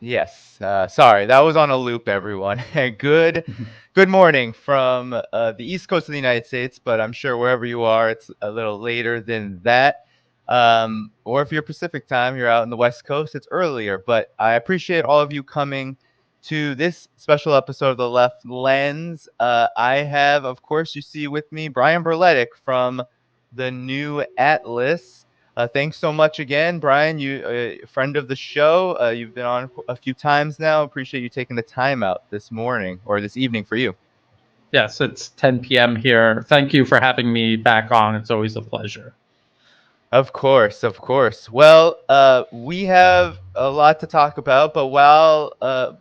Yes. Sorry, that was on a loop, everyone. And good morning from the East Coast of the United States, but I'm sure wherever you are, it's a little later than that. Or if you're Pacific time, you're out in the West Coast, it's earlier. But I appreciate all of you coming to this special episode of The Left Lens. I have, of course, you see with me Brian Berletic from the New Atlas. Thanks so much again, Brian. You friend of the show. You've been on a few times now. Appreciate you taking the time out this morning or this evening for you. Yes, it's 10 p.m. here. Thank you for having me back on. It's always a pleasure. Of course, of course. Well, we have a lot to talk about, but while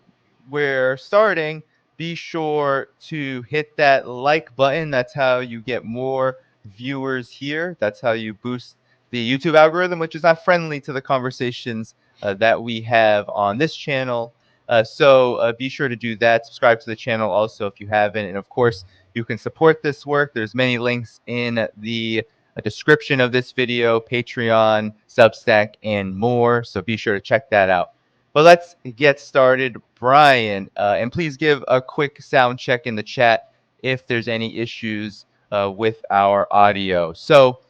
we're starting, be sure to hit that like button. That's how you get more viewers here. That's how you boost the YouTube algorithm, which is not friendly to the conversations that we have on this channel. So be sure to do that. Subscribe to the channel also if you haven't. And of course, you can support this work. There's many links in the a description of this video, Patreon, Substack, and more. So be sure to check that out. But let's get started. Brian, and please give a quick sound check in the chat if there's any issues with our audio. So,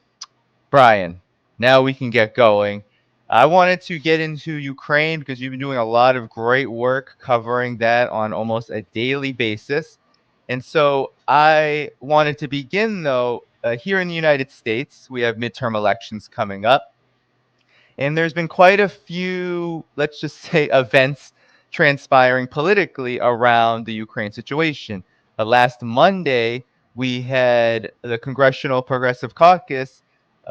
Brian, now we can get going. I wanted to get into Ukraine because you've been doing a lot of great work covering that on almost a daily basis. And so I wanted to begin, though, here in the United States, we have midterm elections coming up. And there's been quite a few, let's just say, events transpiring politically around the Ukraine situation. Last Monday, we had the Congressional Progressive Caucus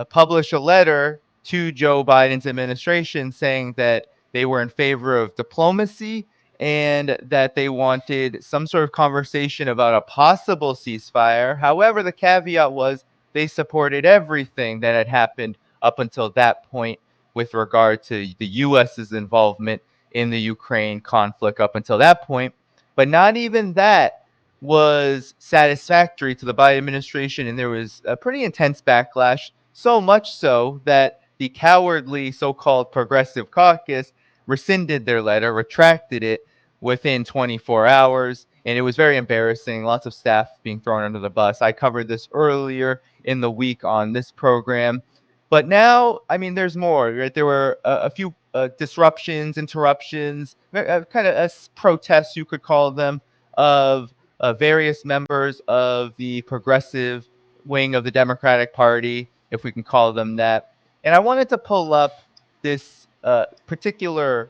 publish a letter to Joe Biden's administration saying that they were in favor of diplomacy and that they wanted some sort of conversation about a possible ceasefire. However, the caveat was they supported everything that had happened up until that point with regard to the U.S.'s involvement in the Ukraine conflict up until that point. But not even that was satisfactory to the Biden administration, and there was a pretty intense backlash, so much so that the cowardly so-called Progressive Caucus rescinded their letter, retracted it within 24 hours, and it was very embarrassing. Lots of staff being thrown under the bus. I covered this earlier in the week on this program. But now, I mean, there's more, right? There were a few disruptions, interruptions, kind of protests, you could call them, of various members of the progressive wing of the Democratic Party, if we can call them that. And I wanted to pull up this particular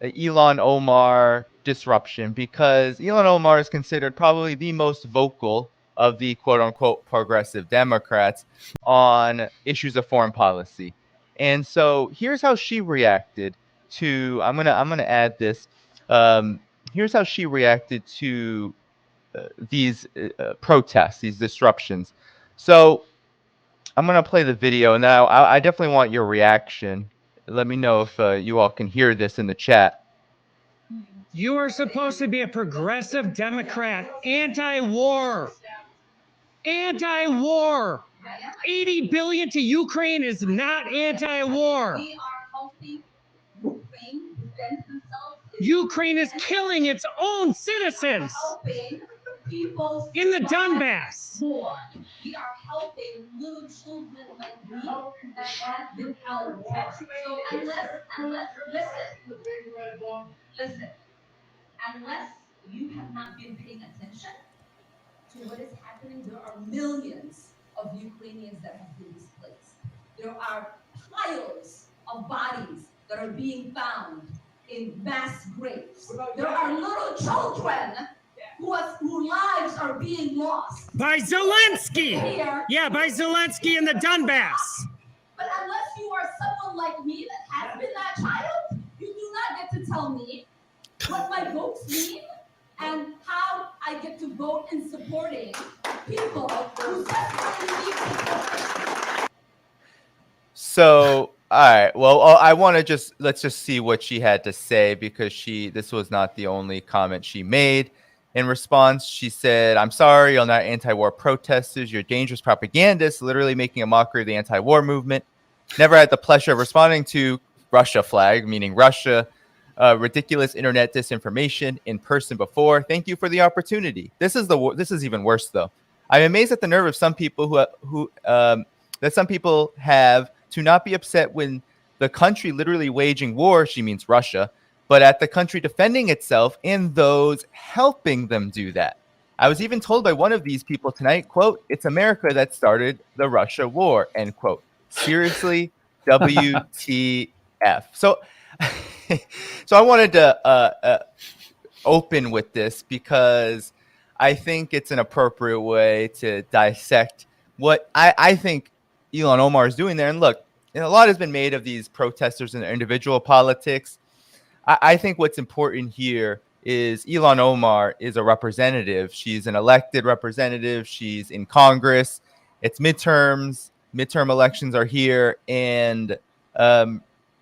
Elon Omar disruption because Elon Omar is considered probably the most vocal of the quote unquote progressive Democrats on issues of foreign policy. And so here's how she reacted to I'm gonna add this. Um, Here's how she reacted to these protests, these disruptions. So I'm gonna play the video, and then I definitely want your reaction. Let me know if you all can hear this in the chat. You are supposed to be a progressive Democrat, anti-war. Anti-war. 80 billion to Ukraine is not anti-war. Ukraine is killing its own citizens in the Donbass. We are helping little children like me that have been out of war. So listen, unless you have not been paying attention to what is happening, there are millions of Ukrainians that have been displaced. There are piles of bodies that are being found in mass graves. There are little children whose lives are being lost. By Zelensky! Yeah, by Zelensky in the Donbass. But unless you are someone like me that has been that child, you do not get to tell me what my votes mean and how I get to vote in supporting people who desperately need support. So, all right. Well, I want to let's just see what she had to say because this was not the only comment she made. In response, she said, "I'm sorry, you're not anti-war protesters. You're dangerous propagandists, literally making a mockery of the anti-war movement. Never had the pleasure of responding to Russia flag, meaning Russia. ridiculous internet disinformation in person before. Thank you for the opportunity. This is even worse though. I'm amazed at the nerve of some people that some people have to not be upset when the country literally waging war, she means Russia, but at the country defending itself and those helping them do that. I was even told by one of these people tonight, quote, "It's America that started the Russia war," end quote. Seriously, WTF. So, so I wanted to open with this because I think it's an appropriate way to dissect what I think Elon Omar is doing there. And look, a lot has been made of these protesters and their individual politics. I think what's important here is Elon Omar is a representative. She's an elected representative. She's in Congress. It's midterms. Midterm elections are here. And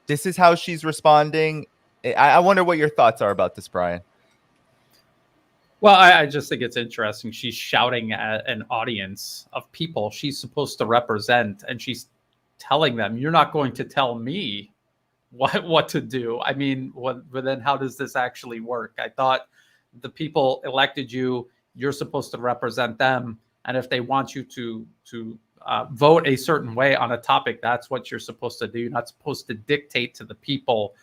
this is how she's responding. I wonder what your thoughts are about this, Brian. Well, I just think it's interesting. She's shouting at an audience of people she's supposed to represent, and she's telling them, "You're not going to tell me what to do." I mean, but then how does this actually work? I thought the people elected you. You're supposed to represent them, and if they want you to vote a certain way on a topic, that's what you're supposed to do. You're not supposed to dictate to the people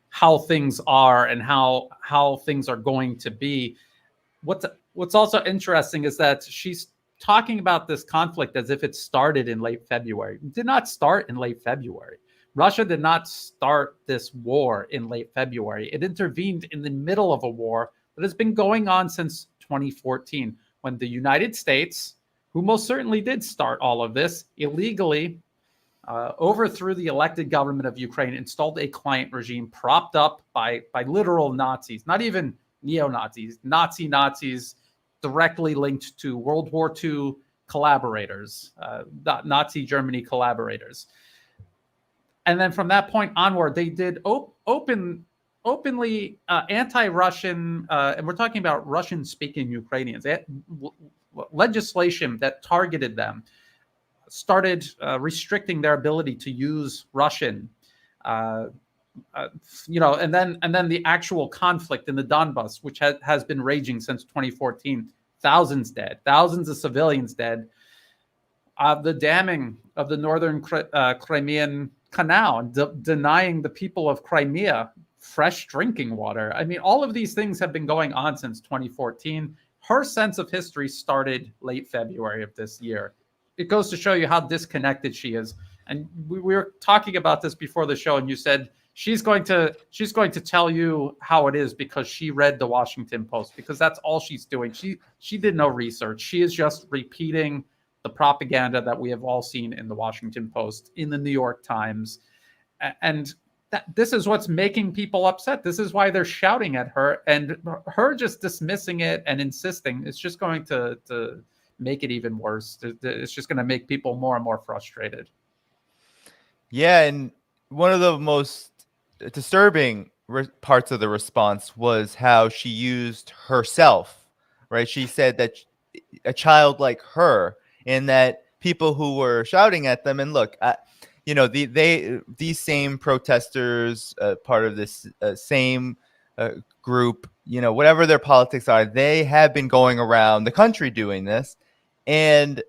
how things are and how things are going to be. What's also interesting is that she's talking about this conflict as if it started in late February. It did not start in late February. Russia did not start this war in late February. It intervened in the middle of a war that has been going on since 2014, when the United States, who most certainly did start all of this, illegally overthrew the elected government of Ukraine, installed a client regime propped up by literal Nazis, not even neo-Nazis, Nazis directly linked to World War II collaborators, Nazi Germany collaborators. And then from that point onward, they did openly anti-Russian, and we're talking about Russian-speaking Ukrainians, legislation that targeted them, started restricting their ability to use Russian. And then the actual conflict in the Donbas, which has been raging since 2014, thousands dead, thousands of civilians dead. The damming of the northern Crimean Canal, denying the people of Crimea fresh drinking water. I mean, all of these things have been going on since 2014. Her sense of history started late February of this year. It goes to show you how disconnected she is. And we were talking about this before the show, and you said she's going to tell you how it is because she read the Washington Post, because that's all she's doing. She did no research. She is just repeating the propaganda that we have all seen in the Washington Post, in the New York Times. And this is what's making people upset. This is why they're shouting at her, and her just dismissing it and insisting, it's just going to make it even worse. It's just going to make people more and more frustrated. Yeah, and one of the most disturbing parts of the response was how she used herself, right? She said that a child like her, and that people who were shouting at them, and look, these same protesters, part of this same group, whatever their politics are, they have been going around the country doing this, and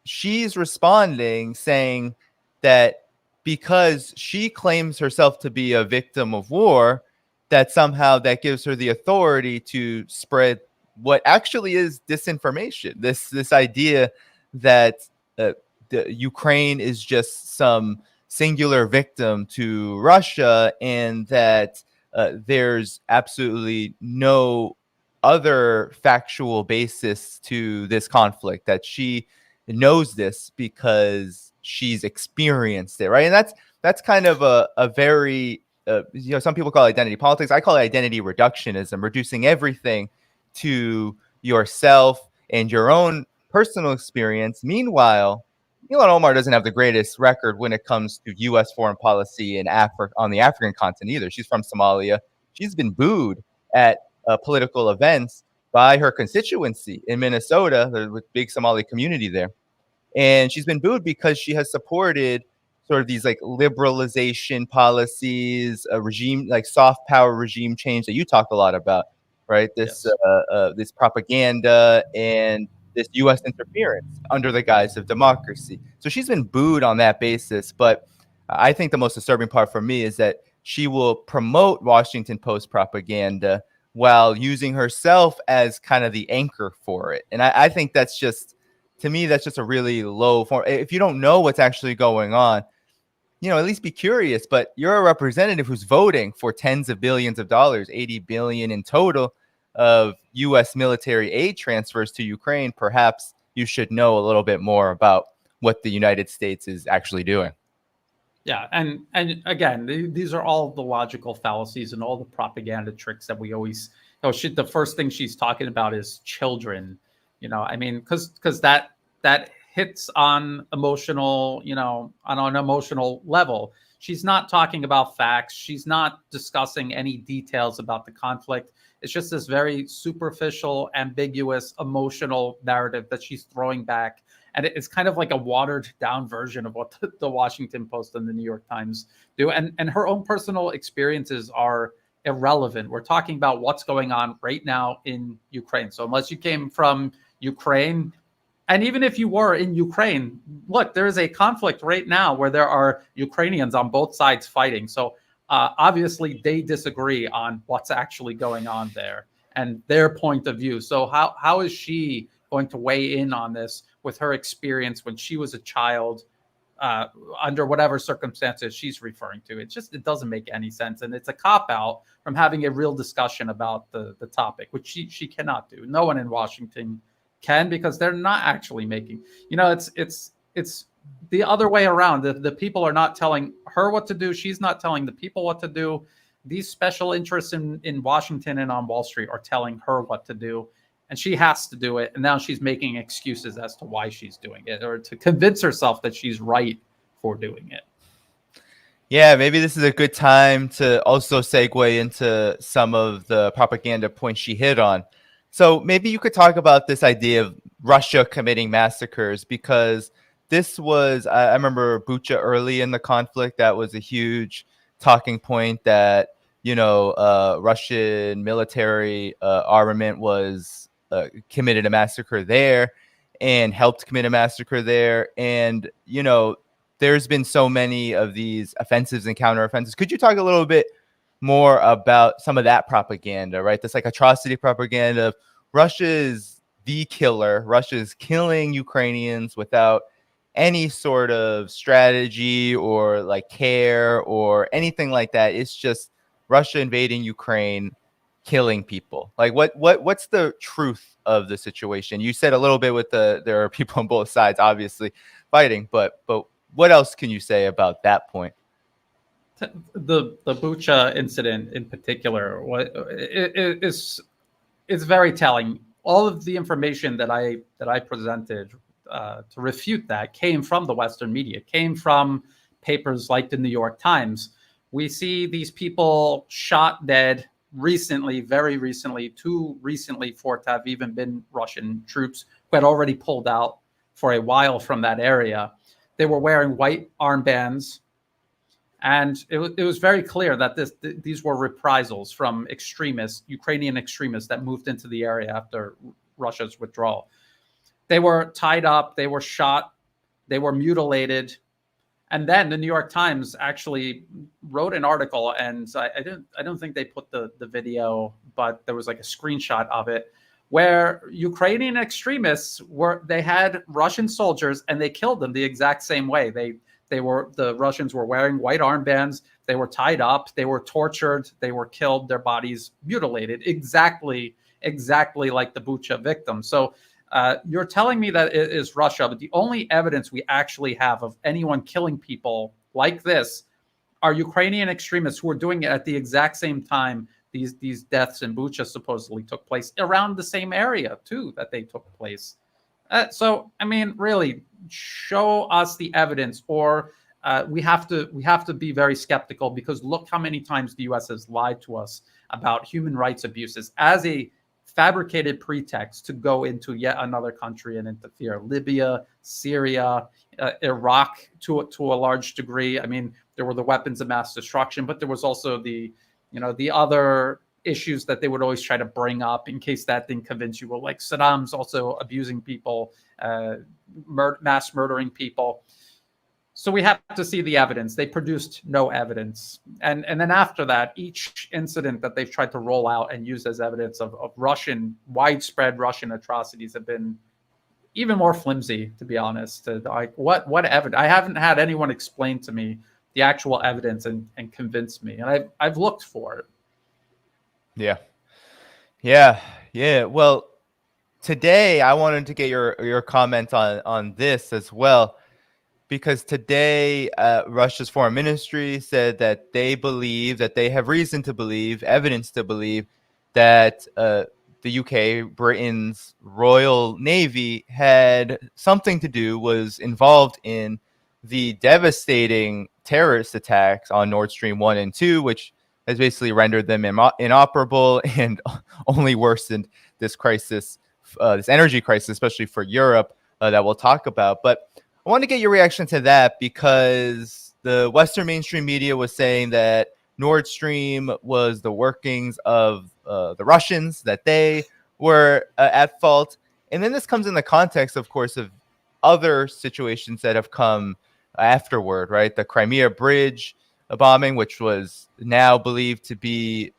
she's responding saying that because she claims herself to be a victim of war, that somehow that gives her the authority to spread what actually is disinformation. This idea that the Ukraine is just some singular victim to Russia, and that there's absolutely no other factual basis to this conflict, that she knows this because she's experienced it, right? And that's kind of a very some people call it identity politics. I call it identity reductionism, reducing everything to yourself and your own personal experience. Meanwhile, Ilhan Omar doesn't have the greatest record when it comes to U.S. foreign policy in Africa, on the African continent either. She's from Somalia. She's been booed at political events by her constituency in Minnesota, with big Somali community there. And she's been booed because she has supported sort of these like liberalization policies, a regime like soft power regime change that you talk a lot about, right? Yes. This propaganda and this U.S. interference under the guise of democracy. So she's been booed on that basis. But I think the most disturbing part for me is that she will promote Washington Post propaganda while using herself as kind of the anchor for it. And I think that's just, to me, that's just a really low form. If you don't know what's actually going on, at least be curious. But you're a representative who's voting for tens of billions of dollars, 80 billion in total of U.S. military aid transfers to Ukraine. Perhaps you should know a little bit more about what the United States is actually doing. Yeah, and again, these are all the logical fallacies and all the propaganda tricks that we always. The first thing she's talking about is children. I mean, because that hits on emotional, on an emotional level. She's not talking about facts. She's not discussing any details about the conflict. It's just this very superficial, ambiguous, emotional narrative that she's throwing back. And it's kind of like a watered down version of what the Washington Post and the New York Times do. And her own personal experiences are irrelevant. We're talking about what's going on right now in Ukraine. So unless you came from Ukraine, and even if you were in Ukraine, look, there is a conflict right now where there are Ukrainians on both sides fighting. So obviously they disagree on what's actually going on there and their point of view. So how is she going to weigh in on this with her experience when she was a child, under whatever circumstances she's referring to? It doesn't make any sense. And it's a cop-out from having a real discussion about the topic, which she cannot do. No one in Washington can, because they're not actually making, it's the other way around. The people are not telling her what to do. She's not telling the people what to do. These special interests in Washington and on Wall Street are telling her what to do. And she has to do it. And now she's making excuses as to why she's doing it, or to convince herself that she's right for doing it. Yeah, maybe this is a good time to also segue into some of the propaganda points she hit on. So maybe you could talk about this idea of Russia committing massacres, because this was, I remember Bucha early in the conflict, that was a huge talking point that, Russian military armament was committed a massacre there and helped commit a massacre there. And, there's been so many of these offensives and counteroffensives. Could you talk a little bit more about some of that propaganda, right? This like atrocity propaganda of Russia is the killer. Russia is killing Ukrainians without any sort of strategy or like care or anything like that. It's just Russia invading Ukraine, killing people. Like what's the truth of the situation? You said a little bit with there are people on both sides obviously fighting, but what else can you say about that point? The Bucha incident in particular is very telling. All of the information that I presented to refute that came from the Western media, came from papers like the New York Times. We see these people shot dead recently, very recently, too recently for it to have even been Russian troops who had already pulled out for a while from that area. They were wearing white armbands, and it was very clear that these were reprisals from extremists, Ukrainian extremists that moved into the area after Russia's withdrawal. They were tied up, they were shot, they were mutilated. And then the New York Times actually wrote an article, and I don't think they put the video, but there was like a screenshot of it, where Ukrainian extremists they had Russian soldiers and they killed them the exact same way. The Russians were wearing white armbands, they were tied up, they were tortured, they were killed, their bodies mutilated, exactly like the Bucha victims. So you're telling me that it is Russia, but the only evidence we actually have of anyone killing people like this are Ukrainian extremists who are doing it at the exact same time these deaths in Bucha supposedly took place, around the same area too that they took place. So I mean, really, show us the evidence, or we have to be very skeptical, because look how many times the U.S. has lied to us about human rights abuses as a fabricated pretext to go into yet another country and interfere. Libya, Syria, Iraq to a large degree. I mean, there were the weapons of mass destruction, but there was also the other issues that they would always try to bring up in case that didn't convince you. Well, like Saddam's also abusing people, mass murdering people. So we have to see the evidence. They produced no evidence. And then after that, each incident that they've tried to roll out and use as evidence of widespread Russian atrocities have been even more flimsy, to be honest. Like what evidence? I haven't had anyone explain to me the actual evidence and convince me. And I've looked for it. Yeah. Well, today I wanted to get your comment on this as well, because today Russia's foreign ministry said that they believe, that they have reason to believe, evidence to believe, that the UK, Britain's Royal Navy, had something to do, was involved in the devastating terrorist attacks on Nord Stream 1 and 2, which has basically rendered them inoperable and only worsened this crisis, this energy crisis, especially for Europe, that we'll talk about. But I want to get your reaction to that, because the Western mainstream media was saying that Nord Stream was the workings of the Russians, that they were at fault. And then this comes in the context, of course, of other situations that have come afterward, right? The Crimea Bridge bombing, which was now believed to be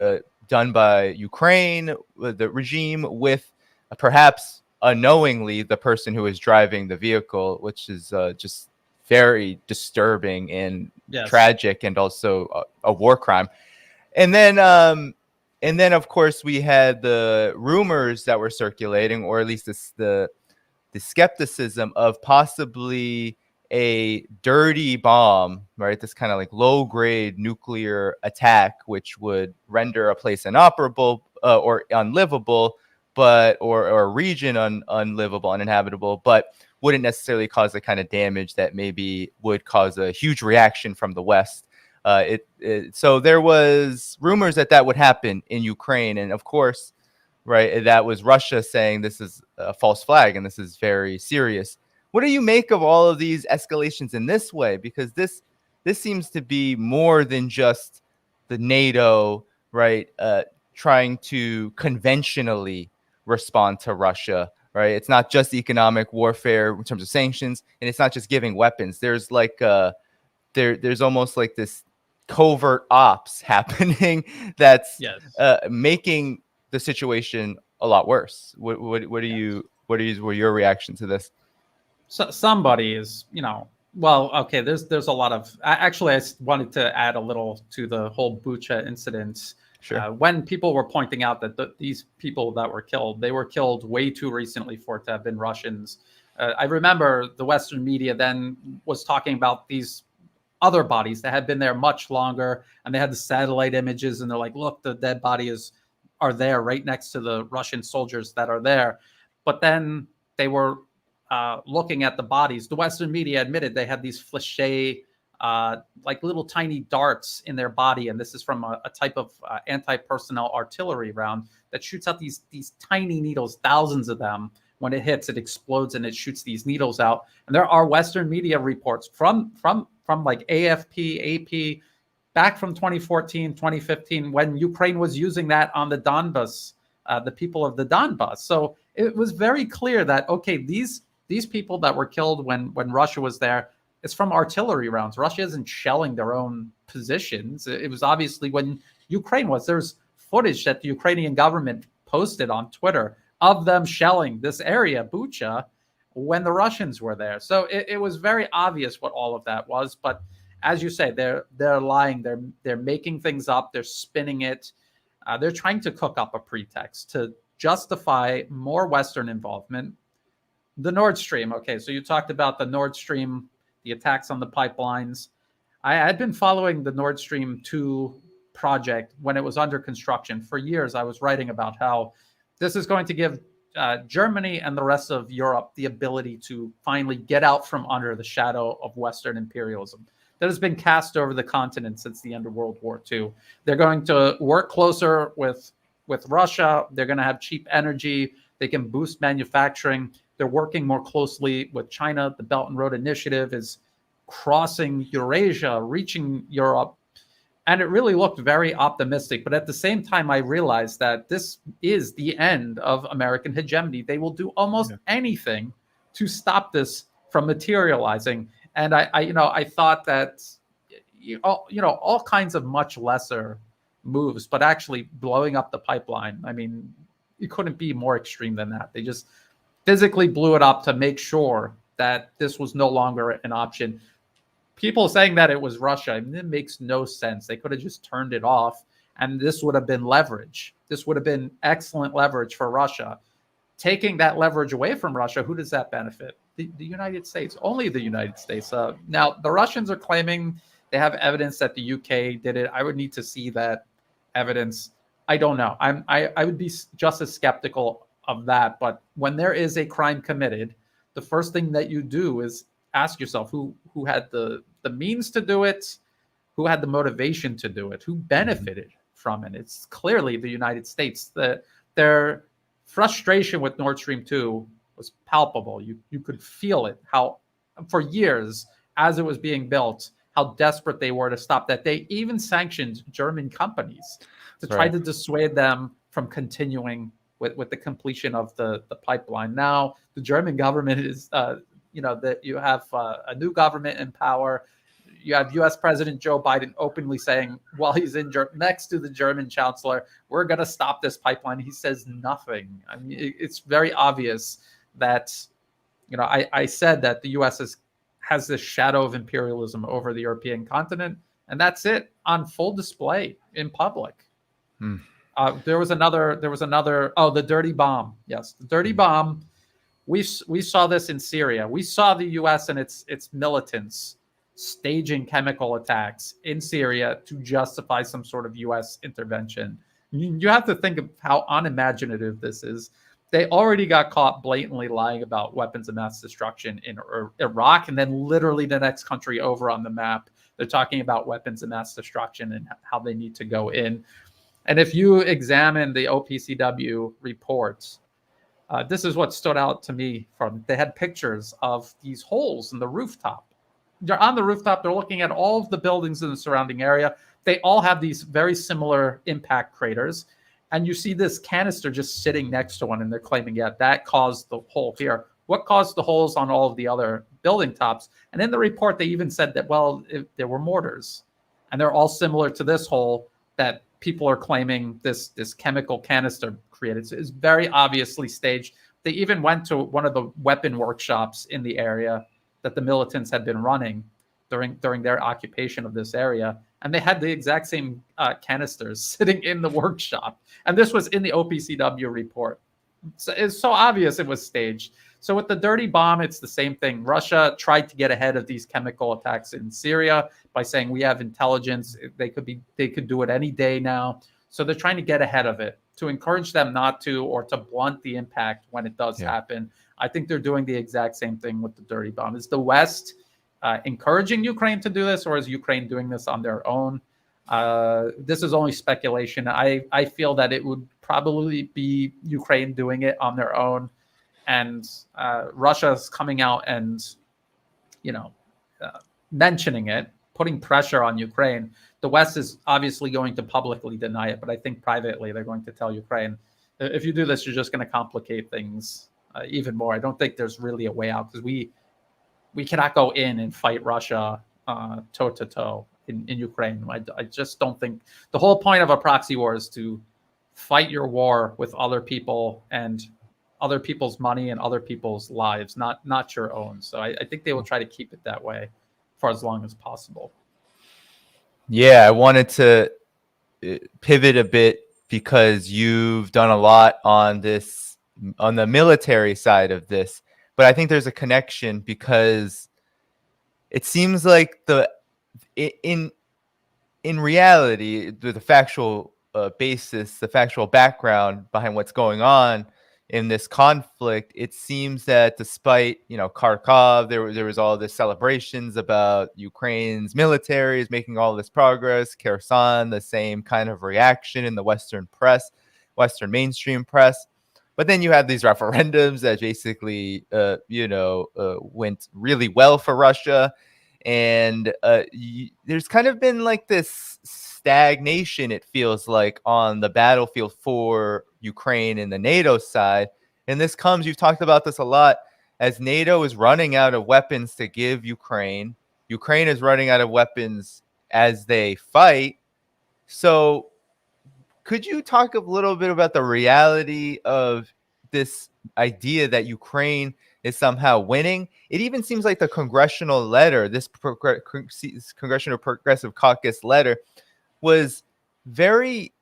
done by Ukraine, the regime, with perhaps unknowingly the person who was driving the vehicle, which is just very disturbing and tragic, and also a war crime. And then of course we had the rumors that were circulating, or at least the skepticism of possibly a dirty bomb, right? This kind of like low grade nuclear attack, which would render a place inoperable or unlivable, but or a region unlivable, uninhabitable, but wouldn't necessarily cause the kind of damage that maybe would cause a huge reaction from the West. So there was rumors that would happen in Ukraine, and of course, right, that was Russia saying this is a false flag and this is very serious. What do you make of all of these escalations in this way? Because this seems to be more than just the NATO, right, trying to conventionally respond to Russia, right? It's not just economic warfare in terms of sanctions, and it's not just giving weapons. There's like there's almost like this covert ops happening that's making the situation a lot worse. What are your reaction to this? So somebody is, well, okay, there's a lot of, actually, I wanted to add a little to the whole Bucha incident. Sure. When people were pointing out that these people that were killed, they were killed way too recently for it to have been Russians. I remember the Western media then was talking about these other bodies that had been there much longer, and they had the satellite images, and they're like, look, the dead bodies are there right next to the Russian soldiers that are there. But then they were looking at the bodies. The Western media admitted they had these fléchés, like little tiny darts in their body, and this is from a type of anti-personnel artillery round that shoots out these tiny needles, thousands of them. When it hits, it explodes and it shoots these needles out. And there are Western media reports from like AFP, AP, back from 2014, 2015, when Ukraine was using that on the Donbas, the people of the Donbas. So it was very clear that, okay, these people that were killed when Russia was there, it's from artillery rounds. Russia isn't shelling their own positions. It was obviously when Ukraine was. There's footage that the Ukrainian government posted on Twitter of them shelling this area, Bucha, when the Russians were there. So it was very obvious what all of that was. But as you say, they're lying. They're making things up. They're spinning it. They're trying to cook up a pretext to justify more Western involvement. The Nord Stream. Okay, so you talked about the Nord Stream, the attacks on the pipelines. I had been following the Nord Stream 2 project when it was under construction. For years, I was writing about how this is going to give Germany and the rest of Europe the ability to finally get out from under the shadow of Western imperialism that has been cast over the continent since the end of World War II. They're going to work closer with with Russia. They're going to have cheap energy. They can boost manufacturing. They're working more closely with China. The Belt and Road Initiative is crossing Eurasia, reaching Europe. And it really looked very optimistic. But at the same time, I realized that this is the end of American hegemony. They will do almost anything to stop this from materializing. And I thought that, all kinds of much lesser moves, but actually blowing up the pipeline. I mean, it couldn't be more extreme than that. They just physically blew it up to make sure that this was no longer an option. People saying that it was Russia, I mean, it makes no sense. They could have just turned it off, and this would have been leverage. This would have been excellent leverage for Russia. Taking that leverage away from Russia, who does that benefit? The United States, only the United States. Now, the Russians are claiming they have evidence that the UK did it. I would need to see that evidence. I don't know. I would be just as skeptical of that. But when there is a crime committed, the first thing that you do is ask yourself who had the means to do it, who had the motivation to do it, who benefited from it. It's clearly the United States. Their frustration with Nord Stream 2 was palpable. You could feel it, how for years as it was being built, how desperate they were to stop that. They even sanctioned German companies to try to dissuade them from continuing with the completion of the pipeline. Now, the German government is, that you have a new government in power. You have U.S. President Joe Biden openly saying, while he's in next to the German chancellor, we're going to stop this pipeline. He says nothing. I mean, it's very obvious that, I said that the U.S. has this shadow of imperialism over the European continent, and that's it on full display in public. There was another. The dirty bomb. Yes, the dirty bomb. We saw this in Syria. We saw the U.S. and its militants staging chemical attacks in Syria to justify some sort of U.S. intervention. You have to think of how unimaginative this is. They already got caught blatantly lying about weapons of mass destruction in Iraq, and then literally the next country over on the map, they're talking about weapons of mass destruction and how they need to go in. And if you examine the OPCW reports, this is what stood out to me from. They had pictures of these holes in the rooftop. They're on the rooftop. They're looking at all of the buildings in the surrounding area. They all have these very similar impact craters. And you see this canister just sitting next to one, and they're claiming, yeah, that caused the hole here. What caused the holes on all of the other building tops? And in the report, they even said that, there were mortars. And they're all similar to this hole that people are claiming this chemical canister created. It's very obviously staged. They even went to one of the weapon workshops in the area that the militants had been running during their occupation of this area, and they had the exact same canisters sitting in the workshop. And this was in the OPCW report. So it's so obvious it was staged. So with the dirty bomb, it's the same thing. Russia tried to get ahead of these chemical attacks in Syria by saying we have intelligence. They could do it any day now. So they're trying to get ahead of it to encourage them not to, or to blunt the impact when it does happen. I think they're doing the exact same thing with the dirty bomb. Is the West encouraging Ukraine to do this, or is Ukraine doing this on their own? This is only speculation. I feel that it would probably be Ukraine doing it on their own, and Russia's coming out and mentioning it, putting pressure on Ukraine. The West is obviously going to publicly deny it, but I think privately they're going to tell Ukraine, if you do this, you're just going to complicate things even more. I don't think there's really a way out, because we cannot go in and fight Russia toe to toe in Ukraine. I just don't think the whole point of a proxy war is to fight your war with other people and other people's money and other people's lives, not your own. So I think they will try to keep it that way for as long as possible. Yeah, I wanted to pivot a bit because you've done a lot on the military side of this, but I think there's a connection, because it seems like in reality, the factual basis, the factual background behind what's going on in this conflict, it seems that despite Kharkov, there was all this celebrations about Ukraine's military is making all this progress. Kherson, the same kind of reaction in the Western press. Western mainstream press. But then you have these referendums that basically, went really well for Russia. And there's kind of been like this stagnation, it feels like, on the battlefield for Ukraine and the NATO side. And this comes, you've talked about this a lot, as NATO is running out of weapons to give Ukraine. Ukraine is running out of weapons as they fight. So could you talk a little bit about the reality of this idea that Ukraine is somehow winning? It even seems like the congressional letter, this Congressional Progressive Caucus letter, was very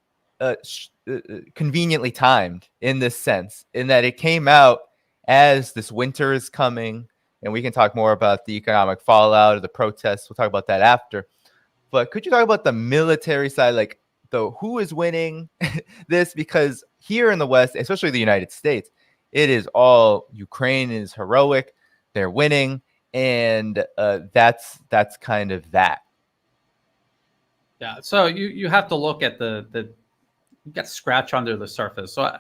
conveniently timed in this sense, in that it came out as this winter is coming, and we can talk more about the economic fallout of the protests. We'll talk about that after. But could you talk about the military side, like who is winning this? Because here in the West, especially the United States, it is all Ukraine is heroic, they're winning, and that's kind of that. Yeah, so you have to look at the you got to scratch under the surface. So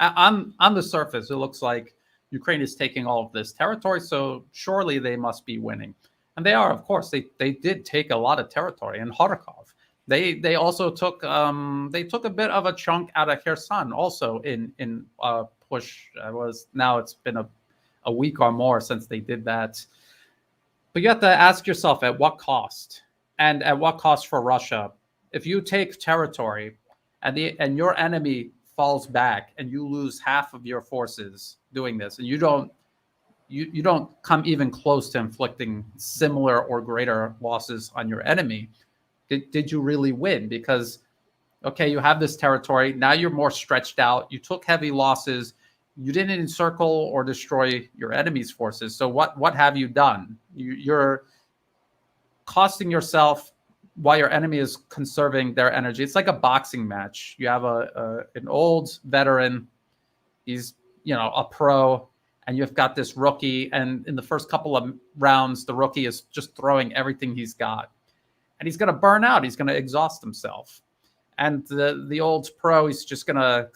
on the surface, it looks like Ukraine is taking all of this territory, so surely they must be winning. And they are, of course. They did take a lot of territory in Kharkov. They also took a bit of a chunk out of Kherson, also in push. Now it's been a week or more since they did that. But you have to ask yourself, at what cost? And at what cost for Russia? If you take territory and your enemy falls back and you lose half of your forces doing this, and you don't come even close to inflicting similar or greater losses on your enemy, did you really win? Because, okay, you have this territory. Now you're more stretched out. You took heavy losses. You didn't encircle or destroy your enemy's forces. So what have you done? You're costing yourself while your enemy is conserving their energy. It's like a boxing match. You have an old veteran. He's, a pro, and you've got this rookie. And in the first couple of rounds, the rookie is just throwing everything he's got. And he's going to burn out. He's going to exhaust himself. And the old pro, he's just going to,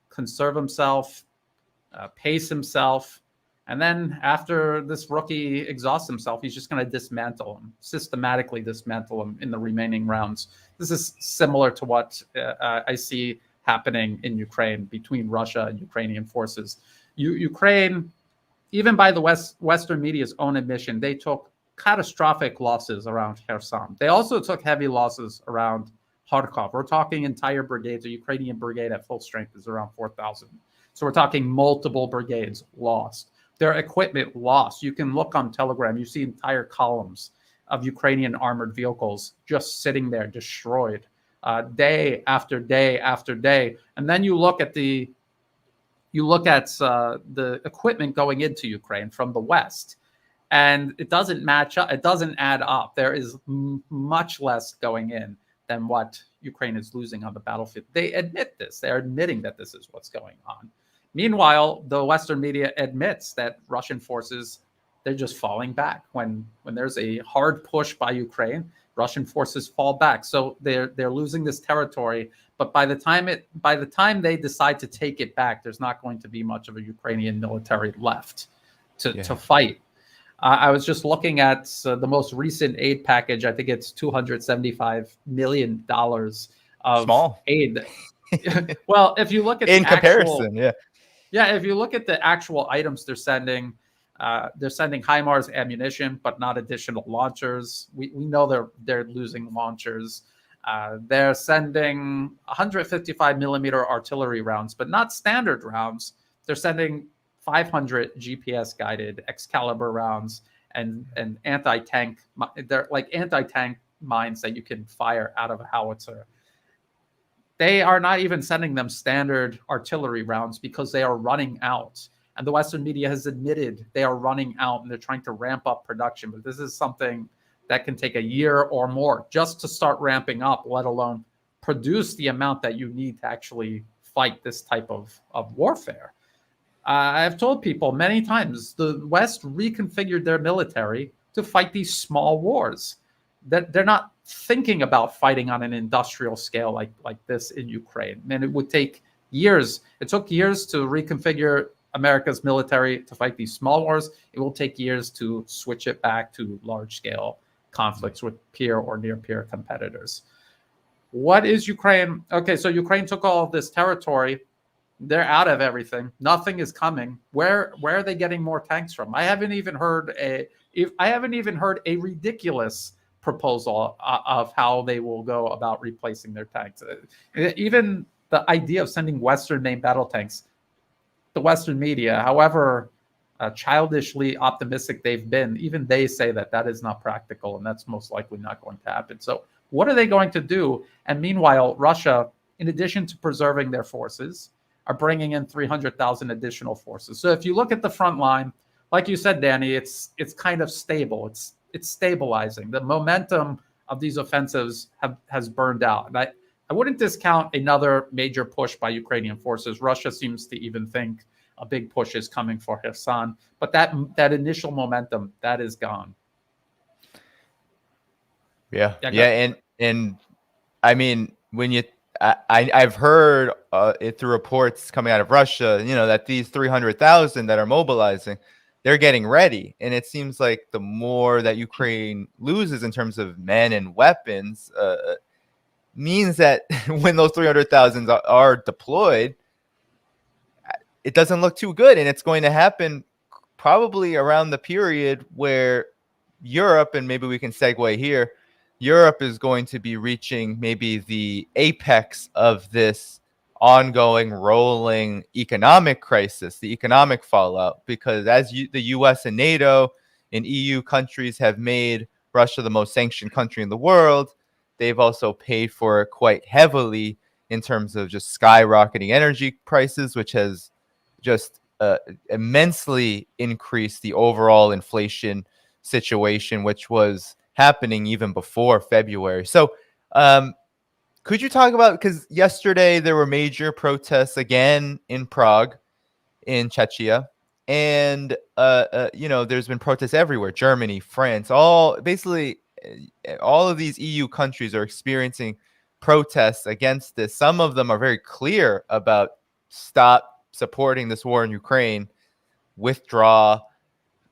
conserve himself, pace himself. And then after this rookie exhausts himself, he's just going to systematically dismantle him in the remaining rounds. This is similar to what I see happening in Ukraine between Russia and Ukrainian forces. Ukraine, even by the Western media's own admission, they took catastrophic losses around Kherson. They also took heavy losses around Kharkov. We're talking entire brigades. A Ukrainian brigade at full strength is around 4,000. So we're talking multiple brigades lost. Their equipment lost. You can look on Telegram. You see entire columns of Ukrainian armored vehicles just sitting there destroyed day after day after day. And then you look at the equipment going into Ukraine from the West, and it doesn't match up. It doesn't add up. There is much less going in than what Ukraine is losing on the battlefield. They admit this. They're admitting that this is what's going on. Meanwhile, the Western media admits that Russian forces, they're just falling back. When there's a hard push by Ukraine, Russian forces fall back. So they're losing this territory. But by the time they decide to take it back, there's not going to be much of a Ukrainian military left to fight. I was just looking at the most recent aid package. I think it's $275 million of small aid. Well, if you look at in comparison, if you look at the actual items they're sending HIMARS ammunition, but not additional launchers. We know they're losing launchers. They're sending 155 millimeter artillery rounds, but not standard rounds. They're sending 500 GPS guided Excalibur rounds and anti-tank. They're like anti-tank mines that you can fire out of a howitzer. They are not even sending them standard artillery rounds because they are running out. And the Western media has admitted they are running out and they're trying to ramp up production. But this is something that can take a year or more just to start ramping up, let alone produce the amount that you need to actually fight this type of warfare. I've told people many times the West reconfigured their military to fight these small wars. That they're not thinking about fighting on an industrial scale like this in Ukraine. And it would take years. It took years to reconfigure America's military to fight these small wars. It will take years to switch it back to large-scale conflicts with peer or near-peer competitors. What is Ukraine? Okay, so Ukraine took all of this territory. They're out of everything. Nothing is coming. Where are they getting more tanks from? I haven't even heard a ridiculous proposal of how they will go about replacing their tanks. Even the idea of sending Western-made battle tanks, the Western media, however childishly optimistic they've been, even they say that that is not practical, and that's most likely not going to happen. So what are they going to do? And meanwhile, Russia, in addition to preserving their forces, are bringing in 300,000 additional forces. So if you look at the front line, like you said, Danny, it's kind of stable. It's stabilizing. The momentum of these offensives has burned out. And I wouldn't discount another major push by Ukrainian forces. Russia seems to even think a big push is coming for Kherson, but that initial momentum, that is gone. Yeah, and I mean, when you, I've heard it through reports coming out of Russia, that these 300,000 that are mobilizing, they're getting ready, and it seems like the more that Ukraine loses in terms of men and weapons, means that when those 300,000 are deployed, it doesn't look too good, and it's going to happen probably around the period where Europe, and maybe we can segue here, Europe is going to be reaching maybe the apex of this ongoing rolling economic crisis, the economic fallout, because as the US and NATO and EU countries have made Russia the most sanctioned country in the world, they've also paid for it quite heavily in terms of just skyrocketing energy prices, which has just immensely increased the overall inflation situation, which was happening even before February. So could you talk about, because yesterday there were major protests again in Prague, in Czechia, and there's been protests everywhere, Germany, France, all of these EU countries are experiencing protests against this. Some of them are very clear about stop supporting this war in Ukraine, withdraw,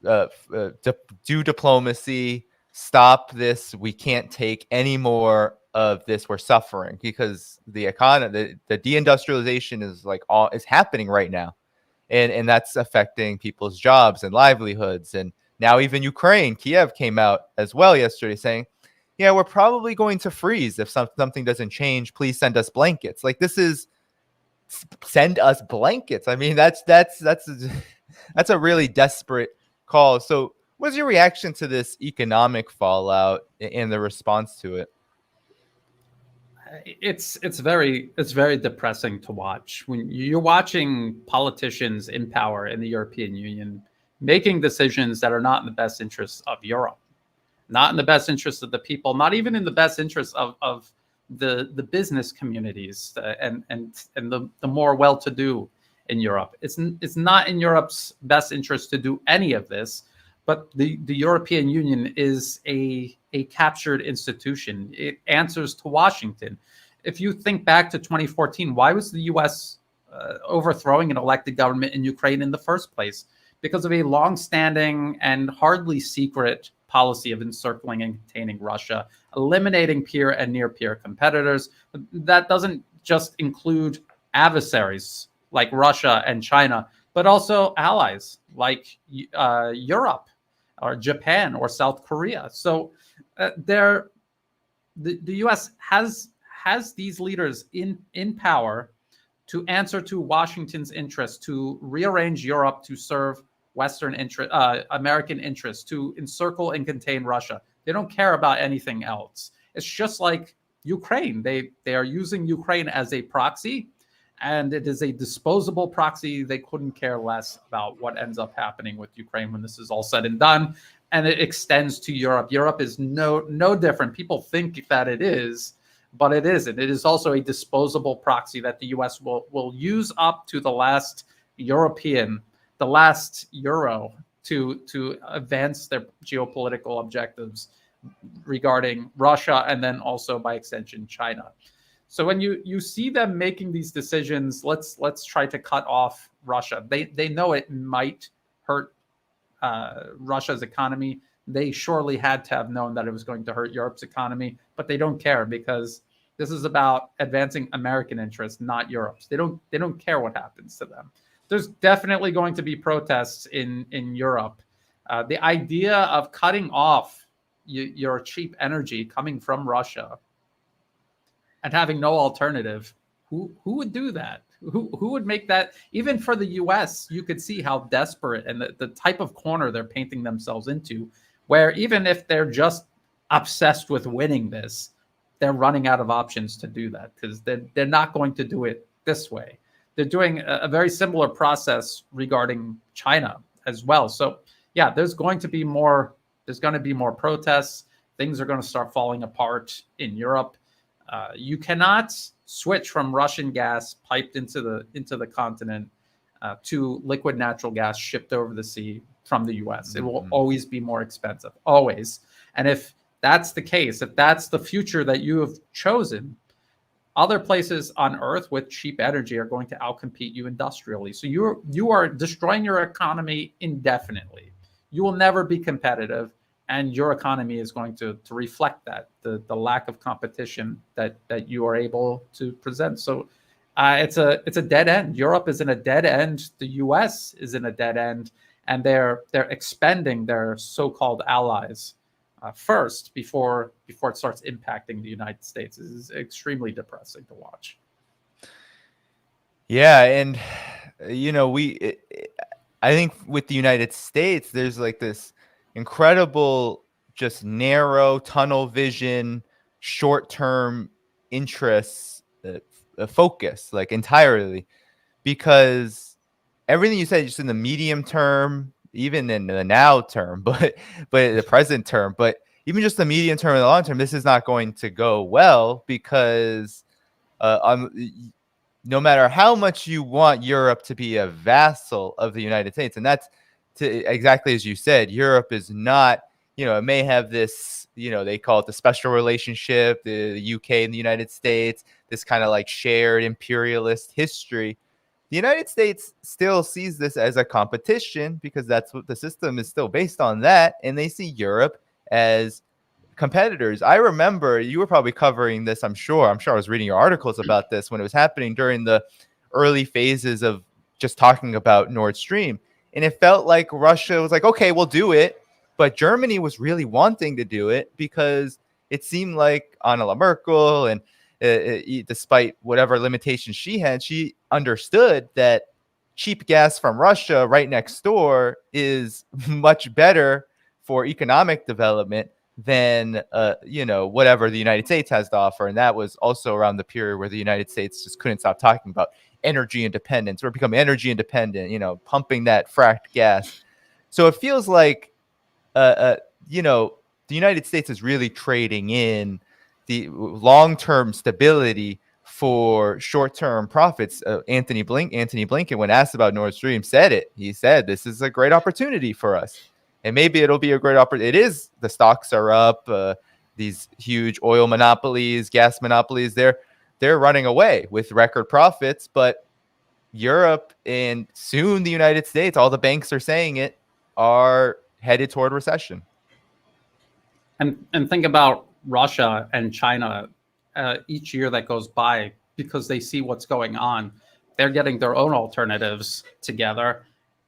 do diplomacy, stop this. We can't take any more of this. We're suffering because the economy, the deindustrialization is happening right now, and that's affecting people's jobs and livelihoods. And now even Ukraine, Kiev came out as well yesterday saying, yeah, we're probably going to freeze if something doesn't change. Please send us blankets. Like, this is send us blankets. I mean, that's a really desperate call. So what's your reaction to this economic fallout and the response to it? It's very depressing to watch when you're watching politicians in power in the European Union making decisions that are not in the best interests of Europe, not in the best interest of the people, not even in the best interest of the business communities and the more well-to-do in Europe. It's not in Europe's best interest to do any of this, but the European Union is a captured institution. It answers to Washington. If you think back to 2014, why was the U.S. Overthrowing an elected government in Ukraine in the first place? Because of a long-standing and hardly secret policy of encircling and containing Russia, eliminating peer and near-peer competitors. That doesn't just include adversaries like Russia and China, but also allies like Europe or Japan or South Korea. So the U.S. has these leaders in power to answer to Washington's interests, to rearrange Europe to serve Western American interests, to encircle and contain Russia. They don't care about anything else. It's just like Ukraine. They are using Ukraine as a proxy, and it is a disposable proxy. They couldn't care less about what ends up happening with Ukraine when this is all said and done. And it extends to Europe. Europe is no different. People think that it is, but it isn't. It is also a disposable proxy that the U.S. will use up to the last euro to advance their geopolitical objectives regarding Russia and then also by extension China. So when you see them making these decisions, let's try to cut off Russia. They know it might hurt Russia's economy. They surely had to have known that it was going to hurt Europe's economy, but they don't care because this is about advancing American interests, not Europe's. They don't care what happens to them. There's definitely going to be protests in Europe. The idea of cutting off your cheap energy coming from Russia and having no alternative, who would do that? Who would make that? Even for the US, you could see how desperate and the type of corner they're painting themselves into, where even if they're just obsessed with winning this, they're running out of options to do that because they're not going to do it this way. They're doing a very similar process regarding China as well. So yeah, there's going to be more protests. Things are going to start falling apart in Europe. You cannot switch from Russian gas piped into the continent to liquid natural gas shipped over the sea from the US. It will always be more expensive, always. And if that's the case, if that's the future that you have chosen, other places on Earth with cheap energy are going to outcompete you industrially. So you are destroying your economy indefinitely. You will never be competitive, and your economy is going to reflect that, the lack of competition that you are able to present. So it's a dead end. Europe is in a dead end. The US is in a dead end, and they're expending their so-called allies first before it starts impacting the United States. This is extremely depressing to watch. Yeah, and I think with the United States, there's like this incredible, just narrow tunnel vision, short-term interests focus, like entirely, because everything you said just in the medium term, even in the now term, but the present term, but even just the medium term and the long term, this is not going to go well because no matter how much you want Europe to be a vassal of the United States, and that's exactly as you said, Europe is not, it may have this, they call it the special relationship, the UK and the United States, this kind of like shared imperialist history. The United States still sees this as a competition because that's what the system is still based on, that, and they see Europe as competitors. I remember you were probably covering this, I'm sure I was reading your articles about this when it was happening during the early phases of just talking about Nord Stream, and it felt like Russia was like, okay, we'll do it, but Germany was really wanting to do it because it seemed like Angela Merkel, and despite whatever limitations she had, she understood that cheap gas from Russia right next door is much better for economic development than whatever the United States has to offer. And that was also around the period where the United States just couldn't stop talking about energy independence. We're becoming energy independent, pumping that fracked gas. So it feels like the United States is really trading in the long-term stability for short-term profits. Anthony Blinken, when asked about Nord Stream, said it. He said, this is a great opportunity for us. And maybe it'll be a great opportunity. It is. The stocks are up. These huge oil monopolies, gas monopolies, they're running away with record profits. But Europe and soon the United States, all the banks are saying it, are headed toward recession. And think about Russia and China. Each year that goes by, because they see what's going on, they're getting their own alternatives together.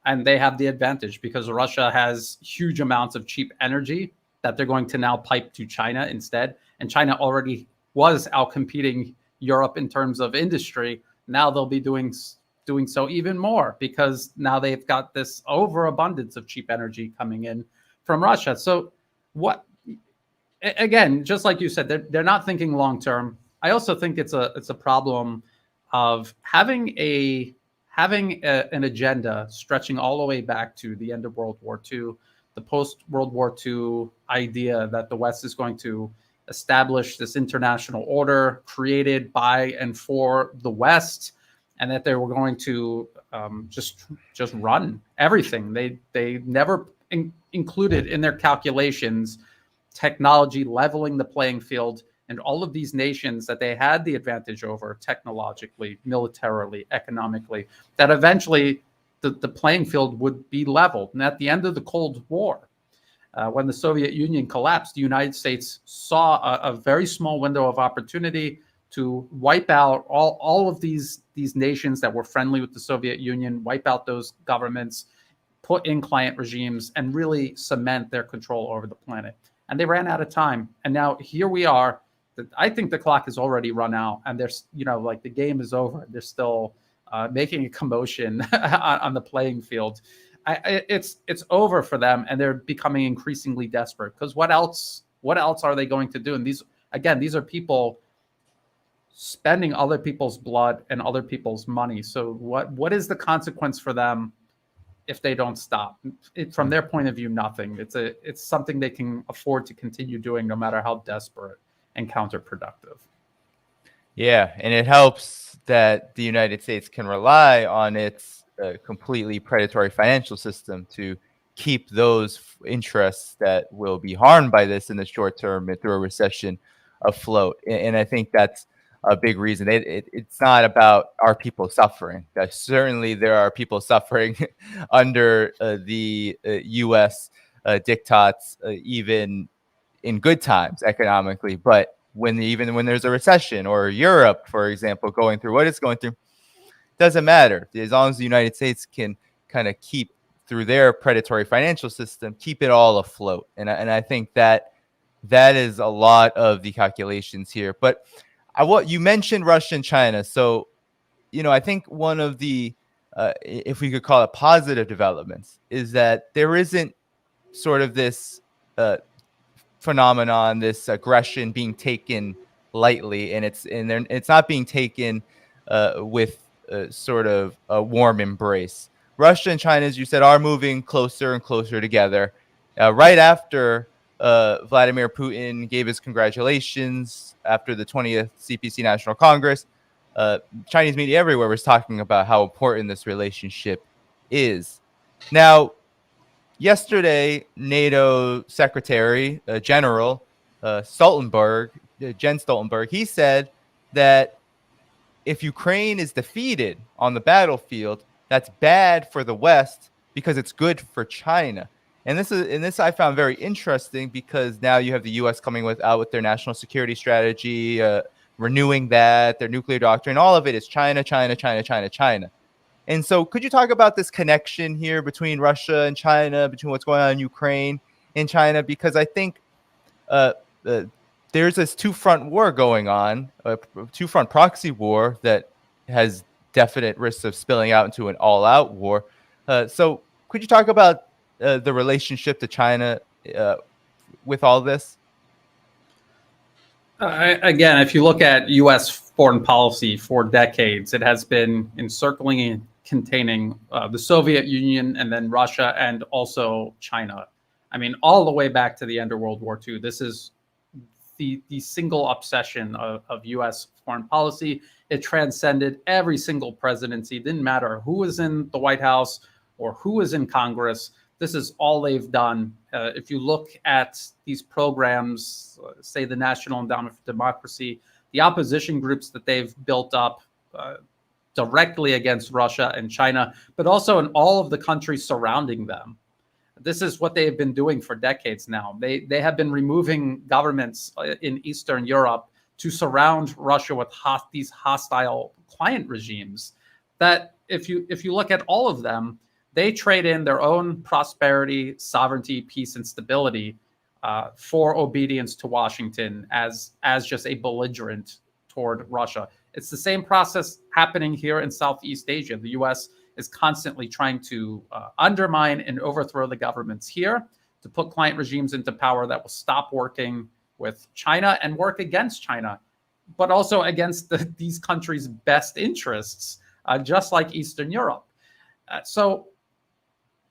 And they have the advantage because Russia has huge amounts of cheap energy that they're going to now pipe to China instead. And China already was outcompeting Europe in terms of industry. Now they'll be doing so even more because now they've got this overabundance of cheap energy coming in from Russia. So again, just like you said, they're not thinking long term. I also think it's a problem of having an agenda stretching all the way back to the end of World War II, the post-World War II idea that the West is going to establish this international order created by and for the West, and that they were going to just run everything. They never included in their calculations technology leveling the playing field And all of these nations that they had the advantage over technologically, militarily, economically, that eventually the playing field would be leveled. And at the end of the Cold War, when the Soviet Union collapsed, the United States saw a very small window of opportunity to wipe out all of these nations that were friendly with the Soviet Union, wipe out those governments, put in client regimes, and really cement their control over the planet. And they ran out of time. And now here we are. I think the clock has already run out, and there's, like the game is over. They're still making a commotion on the playing field. It's over for them, and they're becoming increasingly desperate, because what else are they going to do? And these are people spending other people's blood and other people's money. So what is the consequence for them if they don't stop? From their point of view, nothing. It's something they can afford to continue doing, no matter how desperate and counterproductive. Yeah, and it helps that the United States can rely on its completely predatory financial system to keep those interests that will be harmed by this in the short term and through a recession afloat. And I think that's a big reason. It's not about our people suffering. Certainly there are people suffering under the U.S. Diktats, even in good times economically. But even when there's a recession, or Europe, for example, going through what it's going through, doesn't matter. As long as the United States can kind of keep, through their predatory financial system, keep it all afloat. And I think that is a lot of the calculations here. But you mentioned Russia and China. So, I think one of the, if we could call it positive developments, is that there isn't sort of this phenomenon, this aggression being taken lightly, and it's not being taken with sort of a warm embrace. Russia and China, as you said, are moving closer and closer together. Right after Vladimir Putin gave his congratulations after the 20th CPC National Congress, Chinese media everywhere was talking about how important this relationship is. Now, yesterday, NATO Secretary General Stoltenberg, Jens Stoltenberg, he said that if Ukraine is defeated on the battlefield, that's bad for the West because it's good for China. And this I found very interesting, because now you have the U.S. coming out with their national security strategy, renewing their nuclear doctrine. All of it is China, China, China, China, China. And so could you talk about this connection here between Russia and China, between what's going on in Ukraine and China? Because I think there's this two-front war going on, a two-front proxy war that has definite risks of spilling out into an all-out war. So could you talk about the relationship to China with all this? Again, if you look at U.S. foreign policy for decades, it has been encircling and containing the Soviet Union, and then Russia, and also China. I mean, all the way back to the end of World War II. This is the single obsession of U.S. foreign policy. It transcended every single presidency. It didn't matter who was in the White House or who was in Congress. This is all they've done. If you look at these programs, say the National Endowment for Democracy, the opposition groups that they've built up directly against Russia and China, but also in all of the countries surrounding them. This is what they have been doing for decades now. They have been removing governments in Eastern Europe to surround Russia with these hostile client regimes that, if you look at all of them, they trade in their own prosperity, sovereignty, peace, and stability for obedience to Washington as just a belligerent toward Russia. It's the same process happening here in Southeast Asia. The U.S. is constantly trying to undermine and overthrow the governments here, to put client regimes into power that will stop working with China and work against China, but also against these countries' best interests, just like Eastern Europe. So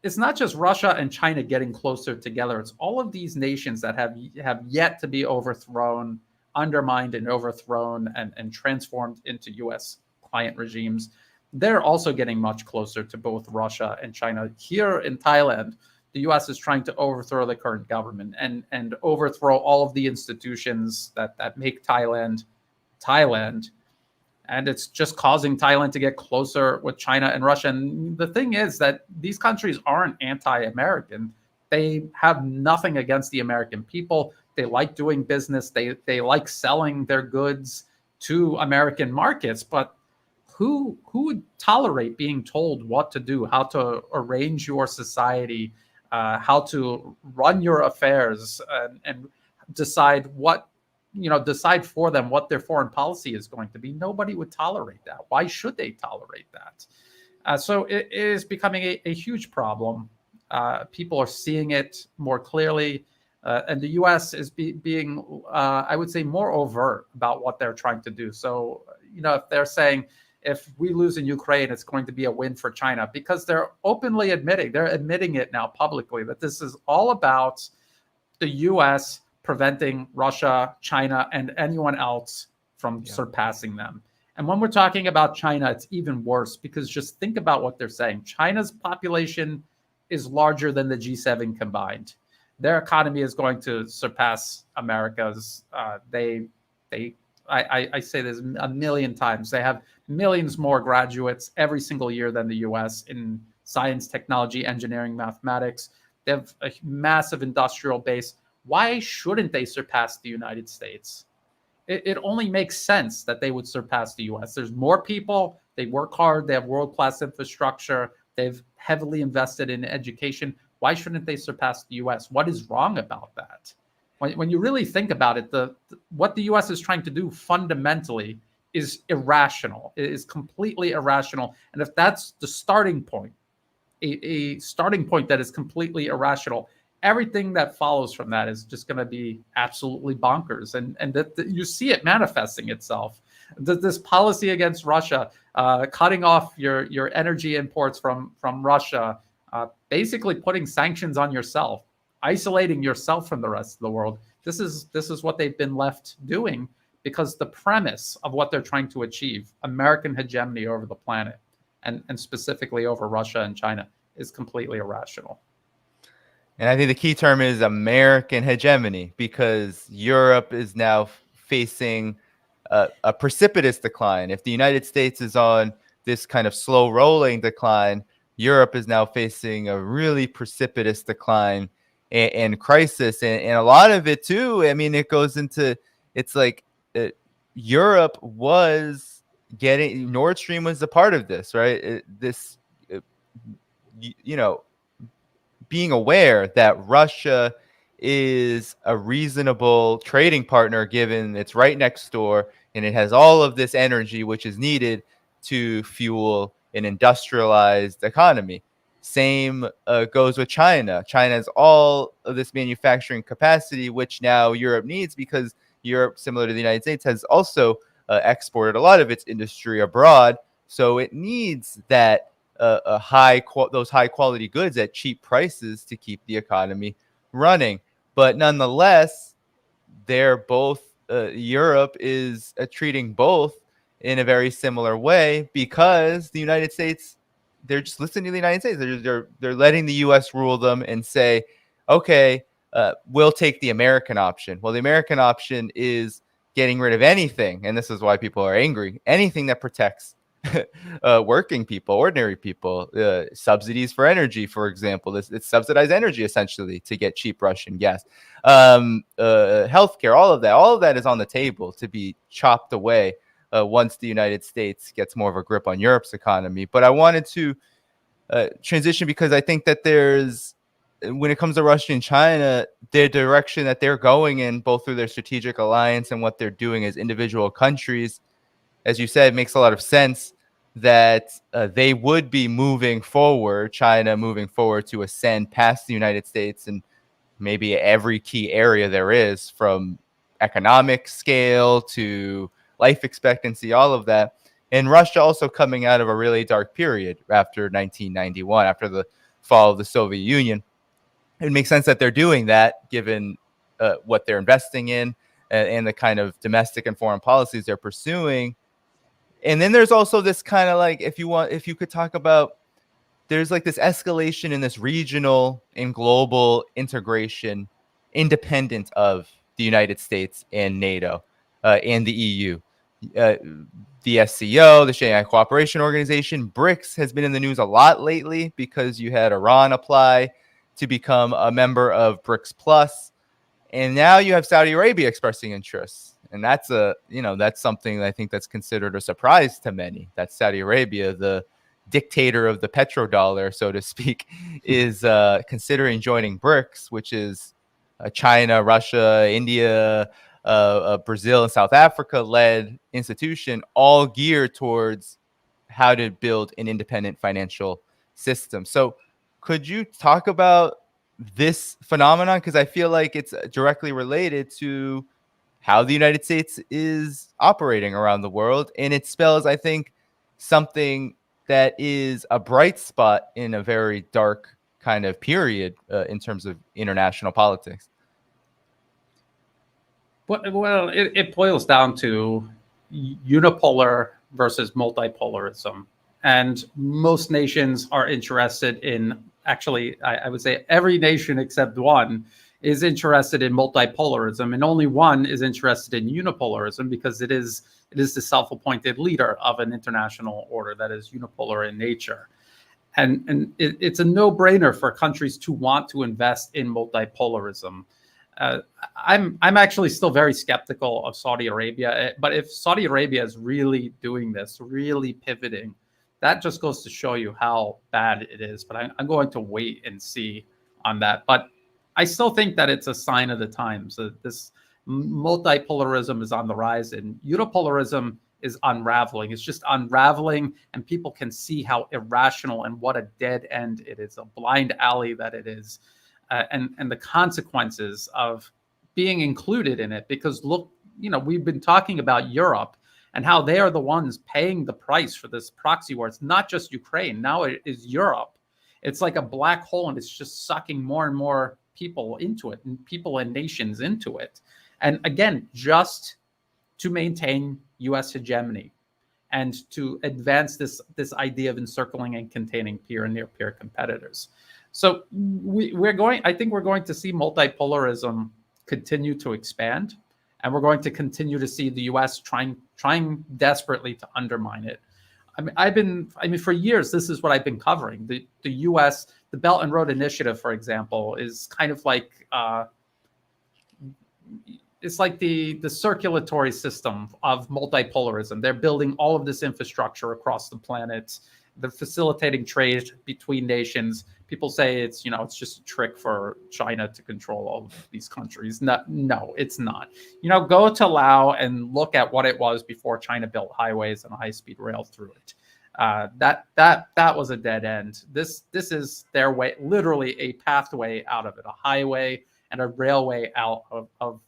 it's not just Russia and China getting closer together. It's all of these nations that have yet to be overthrown, undermined and overthrown, and transformed into U.S. client regimes. They're also getting much closer to both Russia and China. Here in Thailand, the U.S. is trying to overthrow the current government and overthrow all of the institutions that make Thailand, and it's just causing Thailand to get closer with China and Russia. And the thing is that these countries aren't anti-American. They have nothing against the American people. They like doing business. They like selling their goods to American markets. But who would tolerate being told what to do, how to arrange your society, how to run your affairs, and decide decide for them what their foreign policy is going to be? Nobody would tolerate that. Why should they tolerate that? So it is becoming a huge problem. People are seeing it more clearly. And the U.S. is being, I would say, more overt about what they're trying to do. So, if they're saying, if we lose in Ukraine, it's going to be a win for China, because they're admitting it now publicly, that this is all about the U.S. preventing Russia, China, and anyone else from surpassing them. And when we're talking about China, it's even worse, because just think about what they're saying. China's population is larger than the G7 combined. Their economy is going to surpass America's. I say this a million times. They have millions more graduates every single year than the U.S. in science, technology, engineering, mathematics. They have a massive industrial base. Why shouldn't they surpass the United States? It only makes sense that they would surpass the U.S. There's more people. They work hard. They have world-class infrastructure. They've heavily invested in education. Why shouldn't they surpass the U.S.? What is wrong about that? When you really think about it, what the U.S. is trying to do fundamentally is irrational. It is completely irrational. And if that's the starting point, a starting point that is completely irrational, everything that follows from that is just going to be absolutely bonkers. And that you see it manifesting itself. This policy against Russia, cutting off your energy imports from Russia, basically putting sanctions on yourself, isolating yourself from the rest of the world. This is what they've been left doing, because the premise of what they're trying to achieve, American hegemony over the planet, and specifically over Russia and China, is completely irrational. And I think the key term is American hegemony, because Europe is now facing a precipitous decline. If the United States is on this kind of slow rolling decline, Europe is now facing a really precipitous decline and crisis. And a lot of it too, I mean, it goes into, it's like Europe was getting, Nord Stream was a part of this, right? Being aware that Russia is a reasonable trading partner, given it's right next door and it has all of this energy which is needed to fuel an industrialized economy. Same goes with China. China has all of this manufacturing capacity, which now Europe needs, because Europe, similar to the United States, has also exported a lot of its industry abroad. So it needs that those high quality goods at cheap prices to keep the economy running. But nonetheless, they're both Europe is treating both in a very similar way, because the United States, they're just listening to the United States. They're letting the U.S. rule them and say, okay, we'll take the American option. Well, the American option is getting rid of anything, and this is why people are angry, anything that protects working people, ordinary people, subsidies for energy, for example. It's subsidized energy essentially to get cheap Russian gas, healthcare, all of that is on the table to be chopped away once the United States gets more of a grip on Europe's economy. But I wanted to transition, because I think that when it comes to Russia and China, the direction that they're going in, both through their strategic alliance and what they're doing as individual countries, as you said, it makes a lot of sense that they would be moving forward, China moving forward to ascend past the United States and maybe every key area there is, from economic scale to life expectancy, all of that. And Russia also coming out of a really dark period after 1991, after the fall of the Soviet Union. It makes sense that they're doing that, given what they're investing in and the kind of domestic and foreign policies they're pursuing. And then there's also this kind of like, if you could talk about there's like this escalation in this regional and global integration independent of the United States and NATO and the EU. Uh, the SCO, the Shanghai Cooperation Organization, BRICS has been in the news a lot lately because you had Iran apply to become a member of BRICS Plus, and now you have Saudi Arabia expressing interest, and that's that's something that I think that's considered a surprise to many. That Saudi Arabia, the dictator of the petrodollar, so to speak, is considering joining BRICS, which is China, Russia, India, Brazil, and South Africa led institution, all geared towards how to build an independent financial system. So, could you talk about this phenomenon? Because I feel like it's directly related to how the United States is operating around the world. And it spells, I think, something that is a bright spot in a very dark kind of period in terms of international politics. Well, it boils down to unipolar versus multipolarism. And most nations are interested in, actually, I would say every nation except one is interested in multipolarism, and only one is interested in unipolarism because it is the self-appointed leader of an international order that is unipolar in nature. And it's a no-brainer for countries to want to invest in multipolarism. I'm actually still very skeptical of Saudi Arabia, but if Saudi Arabia is really doing this, really pivoting, that just goes to show you how bad it is. But I'm going to wait and see on that. But I still think that it's a sign of the times. This multipolarism is on the rise, and unipolarism is unraveling. It's just unraveling, and people can see how irrational and what a dead end it is, a blind alley that it is. And the consequences of being included in it. Because look, we've been talking about Europe and how they are the ones paying the price for this proxy war. It's not just Ukraine. Now it is Europe. It's like a black hole, and it's just sucking more and more people into it, and people and nations into it. And again, just to maintain U.S. hegemony and to advance this idea of encircling and containing peer and near-peer competitors. So I think we're going to see multipolarism continue to expand, and we're going to continue to see the U.S. trying desperately to undermine it. I mean, for years, this is what I've been covering. The U.S., the Belt and Road Initiative, for example, is kind of like it's like the circulatory system of multipolarism. They're building all of this infrastructure across the planet. They're facilitating trade between nations. People say it's just a trick for China to control all of these countries. No, it's not. Go to Laos and look at what it was before China built highways and a high-speed rail through it. That was a dead end. This is their way, literally a pathway out of it, a highway and a railway out of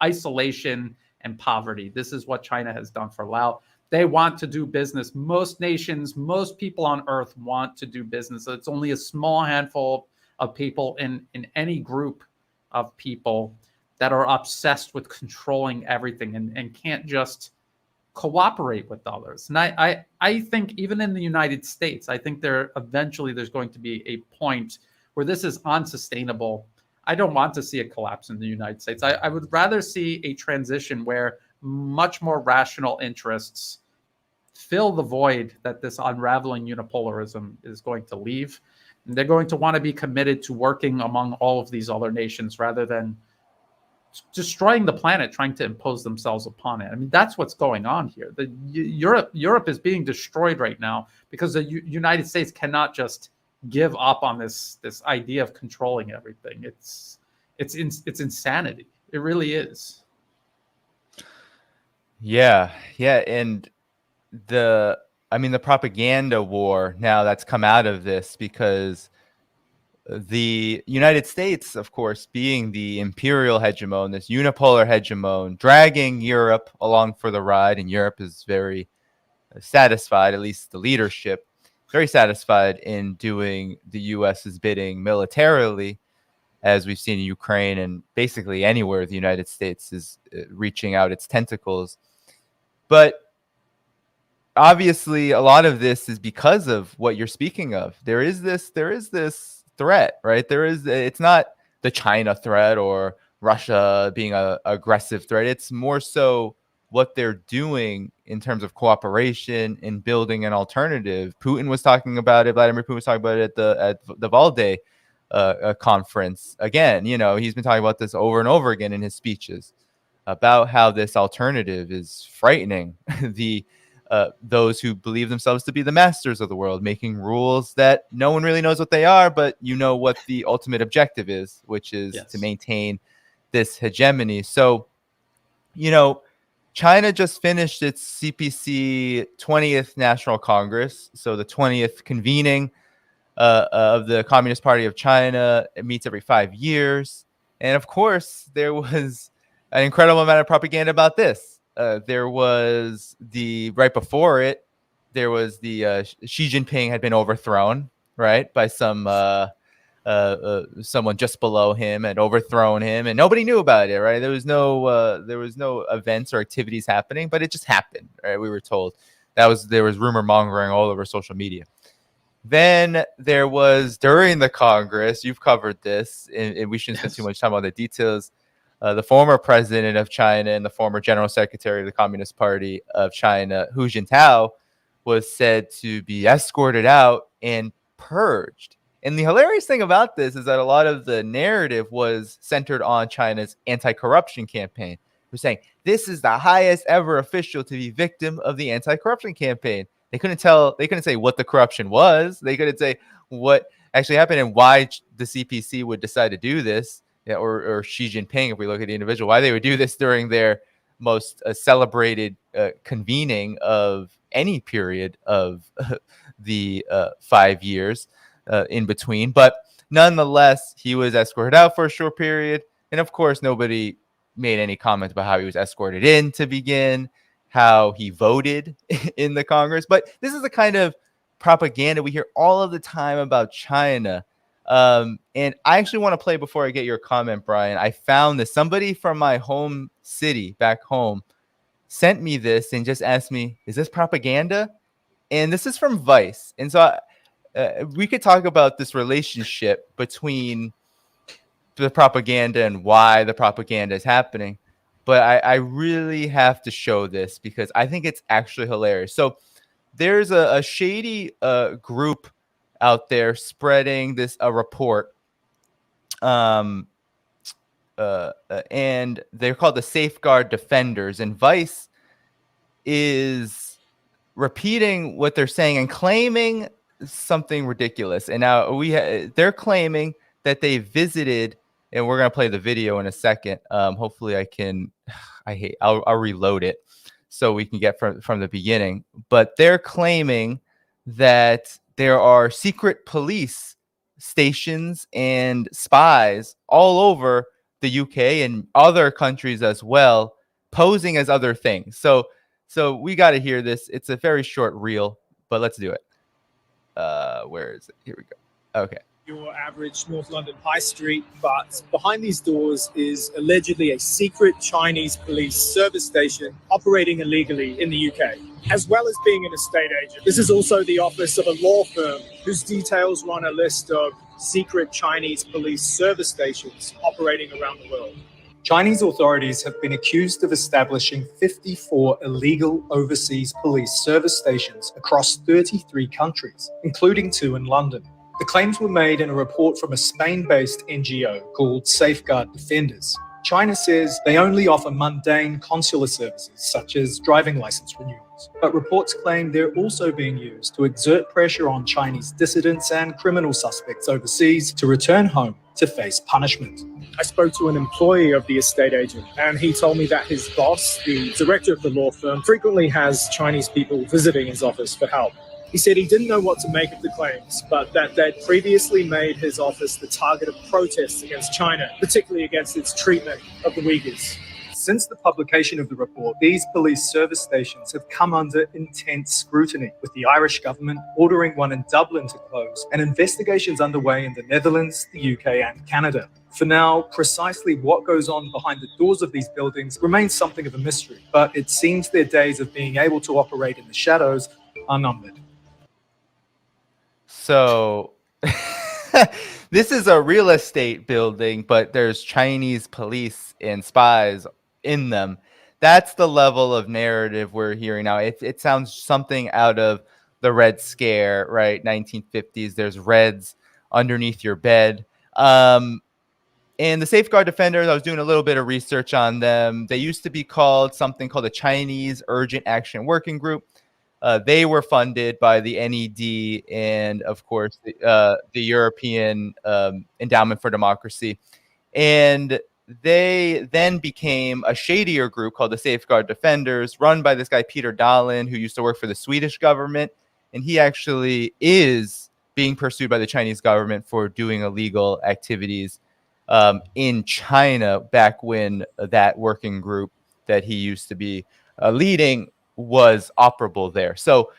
isolation and poverty. This is what China has done for Laos. They want to do business. Most nations, most people on earth want to do business. It's only a small handful of people in any group of people that are obsessed with controlling everything and can't just cooperate with others. And I think even in the United States, I think there's going to be a point where this is unsustainable. I don't want to see a collapse in the United States. I would rather see a transition where much more rational interests fill the void that this unraveling unipolarism is going to leave. And they're going to want to be committed to working among all of these other nations rather than destroying the planet, trying to impose themselves upon it. I mean, that's what's going on here. Europe is being destroyed right now because the United States cannot just give up on this idea of controlling everything. It's insanity. It really is. Yeah, and the propaganda war now that's come out of this, because the United States, of course, being the imperial hegemon, this unipolar hegemon, dragging Europe along for the ride, and Europe is very satisfied, at least the leadership, very satisfied in doing the US's bidding militarily, as we've seen in Ukraine and basically anywhere the United States is reaching out its tentacles. But obviously a lot of this is because of what you're speaking of. There is this threat, right? It's not the China threat or Russia being a aggressive threat. It's more so what they're doing in terms of cooperation in building an alternative. Putin was talking about it. Vladimir Putin was talking about it at the Valde conference. Again, he's been talking about this over and over again in his speeches about how this alternative is frightening those who believe themselves to be the masters of the world, making rules that no one really knows what they are, but what the ultimate objective is, which is to maintain this hegemony. So, China just finished its CPC 20th National Congress, so the 20th convening of the Communist Party of China. It meets every 5 years. And of course, there was an incredible amount of propaganda about this. There was right before it, there was the Xi Jinping had been overthrown, right, by someone just below him had overthrown him, and nobody knew about it, right? There was no events or activities happening, but it just happened, right? We were told there was rumor mongering all over social media. Then there was, during the Congress, you've covered this, and we shouldn't spend too much time on the details. The former president of China and the former general secretary of the Communist Party of China, Hu Jintao, was said to be escorted out and purged. And the hilarious thing about this is that a lot of the narrative was centered on China's anti-corruption campaign. We're saying this is the highest ever official to be victim of the anti-corruption campaign. They couldn't say what the corruption was. They couldn't say what actually happened and why the CPC would decide to do this, or Xi Jinping, if we look at the individual, why they would do this during their most celebrated convening of any period of the 5 years in between. But nonetheless, he was escorted out for a short period. And of course, nobody made any comment about how he was escorted in to begin, how he voted in the Congress. But this is the kind of propaganda we hear all of the time about China. And I actually want to play, before I get your comment, Brian. I found this. Somebody from my home city back home sent me this and just asked me, is this propaganda? And this is from Vice. And so we could talk about this relationship between the propaganda and why the propaganda is happening. But I really have to show this because I think it's actually hilarious. So there's a shady group out there spreading a report. And they're called the Safeguard Defenders. And Vice is repeating what they're saying and claiming something ridiculous. And now they're claiming that they visited, and we're going to play the video in a second. Hopefully I'll reload it so we can get from the beginning. But they're claiming that there are secret police stations and spies all over the UK and other countries as well, posing as other things. So we got to hear this. It's a very short reel, but let's do it. Where is it? Here we go. Okay. Your average North London high street, but behind these doors is allegedly a secret Chinese police service station operating illegally in the UK, as well as being an estate agent. This is also the office of a law firm whose details run a list of secret Chinese police service stations operating around the world. Chinese authorities have been accused of establishing 54 illegal overseas police service stations across 33 countries, including 2 in London. The claims were made in a report from a Spain-based NGO called Safeguard Defenders. China says they only offer mundane consular services such as driving license renewals, but reports claim they're also being used to exert pressure on Chinese dissidents and criminal suspects overseas to return home to face punishment. I spoke to an employee of the estate agent, and he told me that his boss, the director of the law firm, frequently has Chinese people visiting his office for help. He said he didn't know what to make of the claims, but that they'd previously made his office the target of protests against China, particularly against its treatment of the Uyghurs. Since the publication of the report, these police service stations have come under intense scrutiny, with the Irish government ordering one in Dublin to close and investigations underway in the Netherlands, the UK and Canada. For now, precisely what goes on behind the doors of these buildings remains something of a mystery, but it seems their days of being able to operate in the shadows are numbered. So this is a real estate building, but there's Chinese police and spies in them. That's the level of narrative we're hearing now. It sounds something out of the Red Scare, right? 1950s. There's Reds underneath your bed. And the Safeguard Defenders, I was doing a little bit of research on them. They used to be called something called the Chinese Urgent Action Working Group. They were funded by the NED and, of course, the European Endowment for Democracy. And they then became a shadier group called the Safeguard Defenders, run by this guy, Peter Dahlin, who used to work for the Swedish government. And he actually is being pursued by the Chinese government for doing illegal activities in China back when that working group that he used to be leading was operable there. So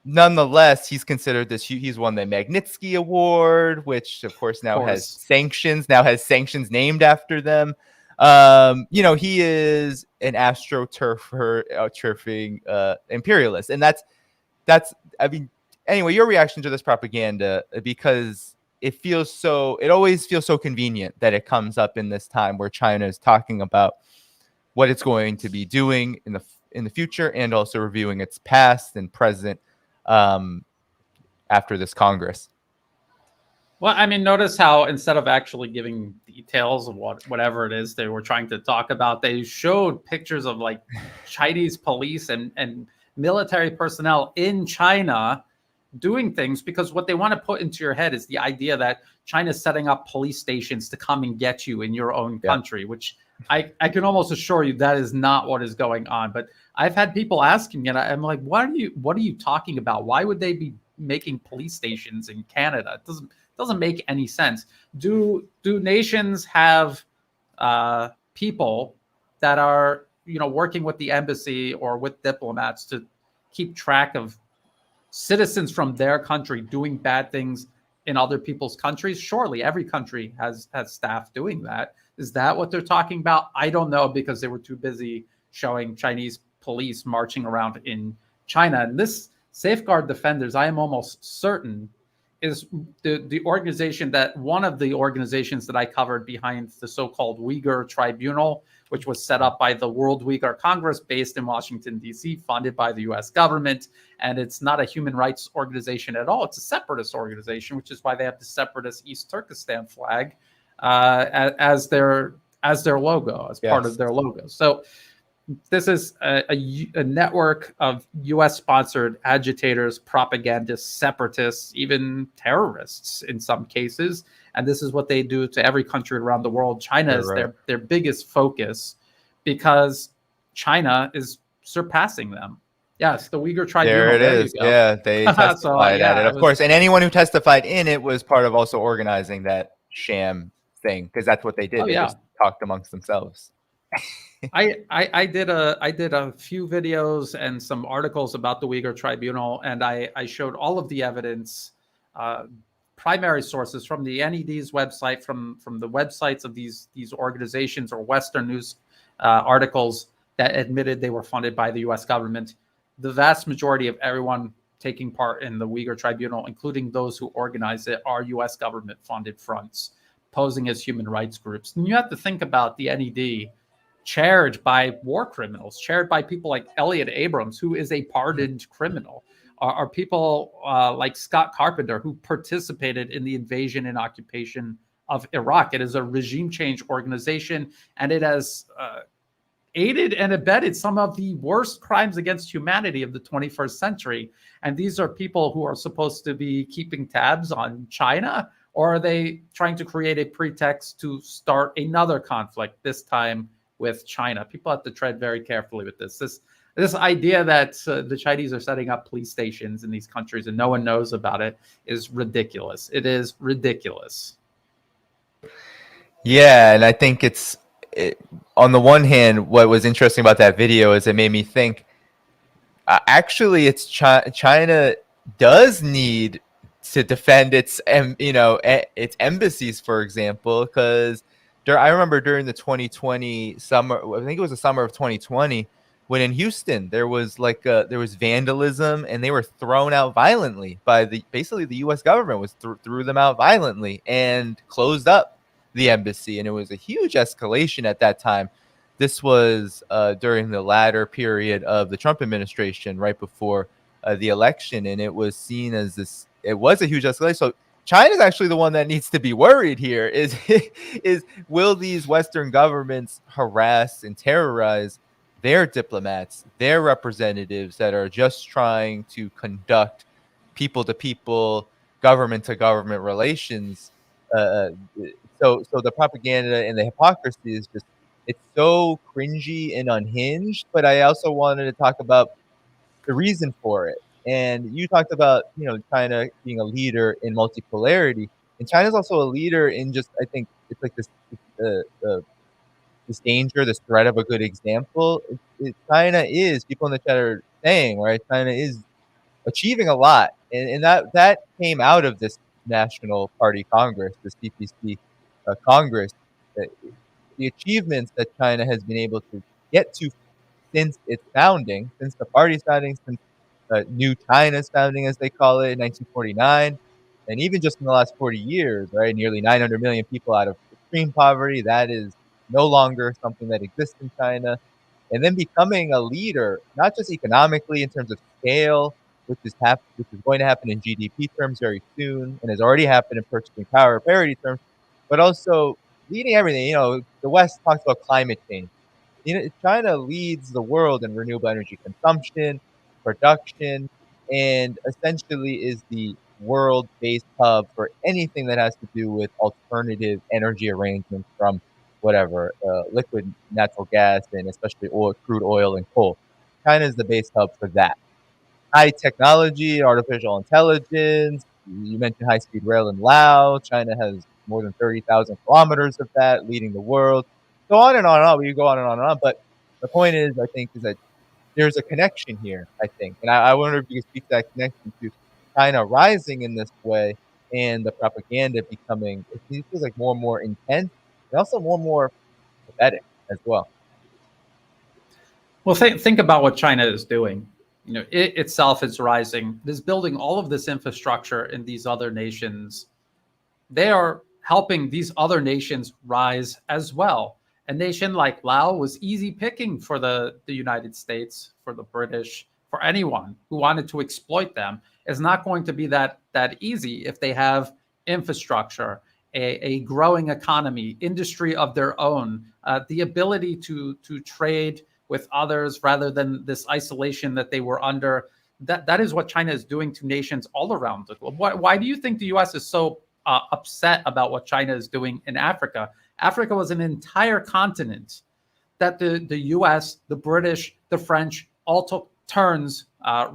nonetheless, he's considered this. He's won the Magnitsky Award, which of course now has sanctions named after them. He is an turfing imperialist, and that's I mean, anyway, your reaction to this propaganda, because it always feels so convenient that it comes up in this time where China is talking about what it's going to be doing in the future, and also reviewing its past and present after this Congress. Well, I mean, notice how instead of actually giving details of whatever it is they were trying to talk about, they showed pictures of like Chinese police and military personnel in China doing things, because what they want to put into your head is the idea that China's setting up police stations to come and get you in your own country, which I can almost assure you that is not what is going on. But I've had people asking me, and I'm like, what are you talking about? Why would they be making police stations in Canada? It doesn't make any sense. Do nations have people that are working with the embassy or with diplomats to keep track of citizens from their country doing bad things in other people's countries? Surely every country has staff doing that. Is that what they're talking about? I don't know, because they were too busy showing Chinese police marching around in China. And this Safeguard Defenders, I am almost certain, is the organization that one of the organizations that I covered behind the so-called Uyghur Tribunal, which was set up by the World Uyghur Congress based in Washington, D.C., funded by the U.S. government. And it's not a human rights organization at all. It's a separatist organization, which is why they have the separatist East Turkestan flag as their logo, as part of their logo. So this is a network of U.S.-sponsored agitators, propagandists, separatists, even terrorists in some cases. And this is what they do to every country around the world. China is their biggest focus, because China is surpassing them. Yes, the Uyghur Tribunal. There it is. Yeah, they testified at it, of course. And anyone who testified in it was part of also organizing that sham thing, because that's what they did. They just talked amongst themselves. I did a few videos and some articles about the Uyghur Tribunal, and I showed all of the evidence, primary sources from the NED's website, from the websites of these organizations, or Western news articles that admitted they were funded by the U.S. government. The vast majority of everyone taking part in the Uyghur Tribunal, including those who organize it, are U.S. government-funded fronts posing as human rights groups. And you have to think about the NED, chaired by war criminals, chaired by people like Elliot Abrams, who is a pardoned criminal, are people like Scott Carpenter, who participated in the invasion and occupation of Iraq. It is a regime change organization, and it has aided and abetted some of the worst crimes against humanity of the 21st century. And these are people who are supposed to be keeping tabs on China, or are they trying to create a pretext to start another conflict, this time with China? People have to tread very carefully with this. This idea that the Chinese are setting up police stations in these countries and no one knows about it is ridiculous. It is ridiculous. Yeah, and I think on the one hand, what was interesting about that video is it made me think, actually, it's China does need to defend its, its embassies, for example, because I remember during the 2020 summer, I think it was the summer of 2020, when in Houston there was there was vandalism and they were thrown out violently by basically the U.S. government was threw them out violently and closed up the embassy, and it was a huge escalation at that time. This was during the latter period of the Trump administration, right before the election, and it was seen as this. It was a huge escalation. So China's actually the one that needs to be worried here. Is will these Western governments harass and terrorize their diplomats, their representatives that are just trying to conduct people-to-people, government-to-government relations? Uh, so the propaganda and the hypocrisy is just, it's so cringy and unhinged. But I also wanted to talk about the reason for it. And you talked about, China being a leader in multipolarity, and China's also a leader in just, I think it's like this danger, this threat of a good example. China is, people in the chat are saying, right? China is achieving a lot, and that came out of this National Party Congress, this CPC Congress. Uh, the achievements that China has been able to get to since its founding, since the party's founding, since New China's founding, as they call it, in 1949, and even just in the last 40 years, right? Nearly 900 million people out of extreme poverty. That is no longer something that exists in China. And then becoming a leader, not just economically in terms of scale, which is going to happen in GDP terms very soon, and has already happened in purchasing power parity terms, but also leading everything. The West talks about climate change. China leads the world in renewable energy consumption, production, and essentially is the world-based hub for anything that has to do with alternative energy arrangements from whatever, liquid natural gas and especially oil, crude oil and coal. China is the base hub for that. High technology, artificial intelligence. You mentioned high-speed rail in Laos. China has more than 30,000 kilometers of that, leading the world. Go on and on and on. We could go on and on and on. But the point is, I think, is that there's a connection here, I think. And I wonder if you could speak to that connection to China rising in this way and the propaganda becoming, it feels like more and more intense and also more and more pathetic as well. Well, think about what China is doing. It itself is rising. It is building all of this infrastructure in these other nations. They are helping these other nations rise as well. A nation like Laos was easy picking for the United States, for the British, for anyone who wanted to exploit them. It's not going to be that easy if they have infrastructure, a growing economy, industry of their own, the ability to trade with others rather than this isolation that they were under. That is what China is doing to nations all around the globe. Why do you think the U.S. is so upset about what China is doing in Africa? Africa was an entire continent that the U.S., the British, the French all took turns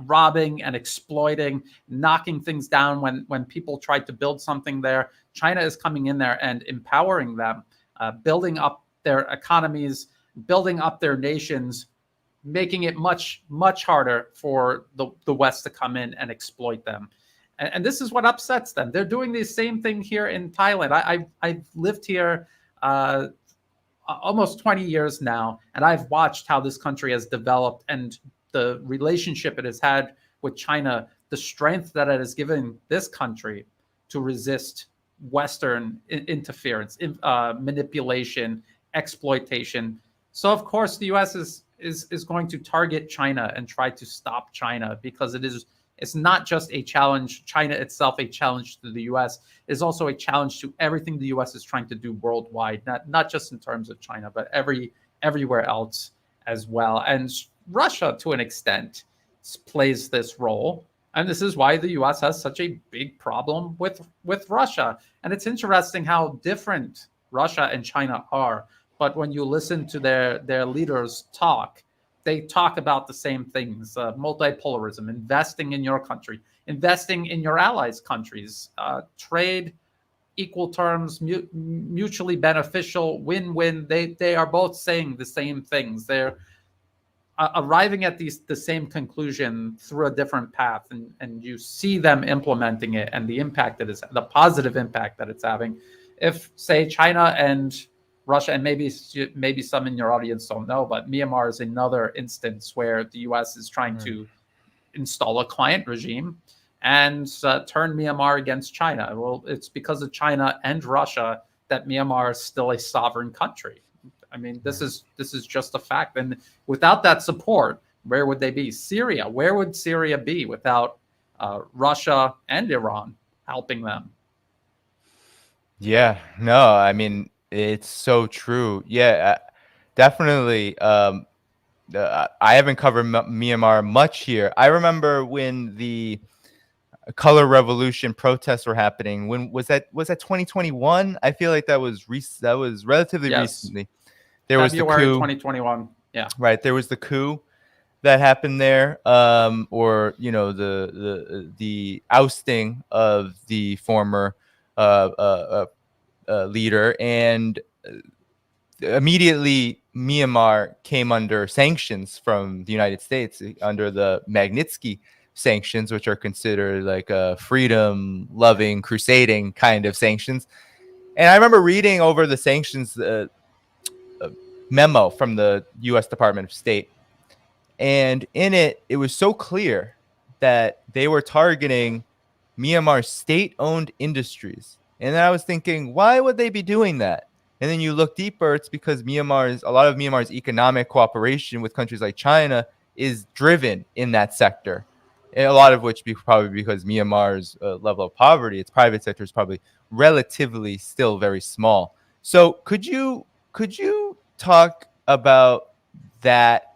robbing and exploiting, knocking things down when people tried to build something there. China is coming in there and empowering them, building up their economies, building up their nations, making it much, much harder for the West to come in and exploit them. And this is what upsets them. They're doing the same thing here in Thailand. I've lived here almost 20 years now, and I've watched how this country has developed and the relationship it has had with China, the strength that it has given this country to resist Western interference, manipulation, exploitation. So of course the U.S. is going to target China and try to stop China, because it's not just a challenge, China itself, a challenge to the U.S. is also a challenge to everything the U.S. is trying to do worldwide, not just in terms of China, but everywhere else as well. And Russia, to an extent, plays this role. And this is why the U.S. has such a big problem with Russia. And it's interesting how different Russia and China are. But when you listen to their leaders talk, they talk about the same things: multipolarism, investing in your country, investing in your allies' countries, trade equal terms, mutually beneficial, win-win. They are both saying the same things. They're arriving at the same conclusion through a different path, and you see them implementing it and the impact that is the positive impact that it's having. If, say, China and Russia, and maybe some in your audience don't know, but Myanmar is another instance where the U.S. is trying to install a client regime and turn Myanmar against China. Well, it's because of China and Russia that Myanmar is still a sovereign country. I mean, this is just a fact. And without that support, where would they be? Syria, where would Syria be without Russia and Iran helping them? Yeah, no, I mean, it's so true. Yeah, definitely. I haven't covered Myanmar much here. I remember when the color revolution protests were happening. When was that? Was that 2021? I feel like that was relatively recently. There was the February coup. 2021. Yeah. Right. There was the coup that happened there, or the ousting of the former leader, and immediately Myanmar came under sanctions from the United States under the Magnitsky sanctions, which are considered like a freedom-loving, crusading kind of sanctions. And I remember reading over the sanctions memo from the U.S. Department of State, and in it, it was so clear that they were targeting Myanmar's state-owned industries. And then I was thinking, why would they be doing that? And then you look deeper, it's because a lot of Myanmar's economic cooperation with countries like China is driven in that sector. And a lot of which probably because Myanmar's level of poverty, its private sector is probably relatively still very small. So could you talk about that?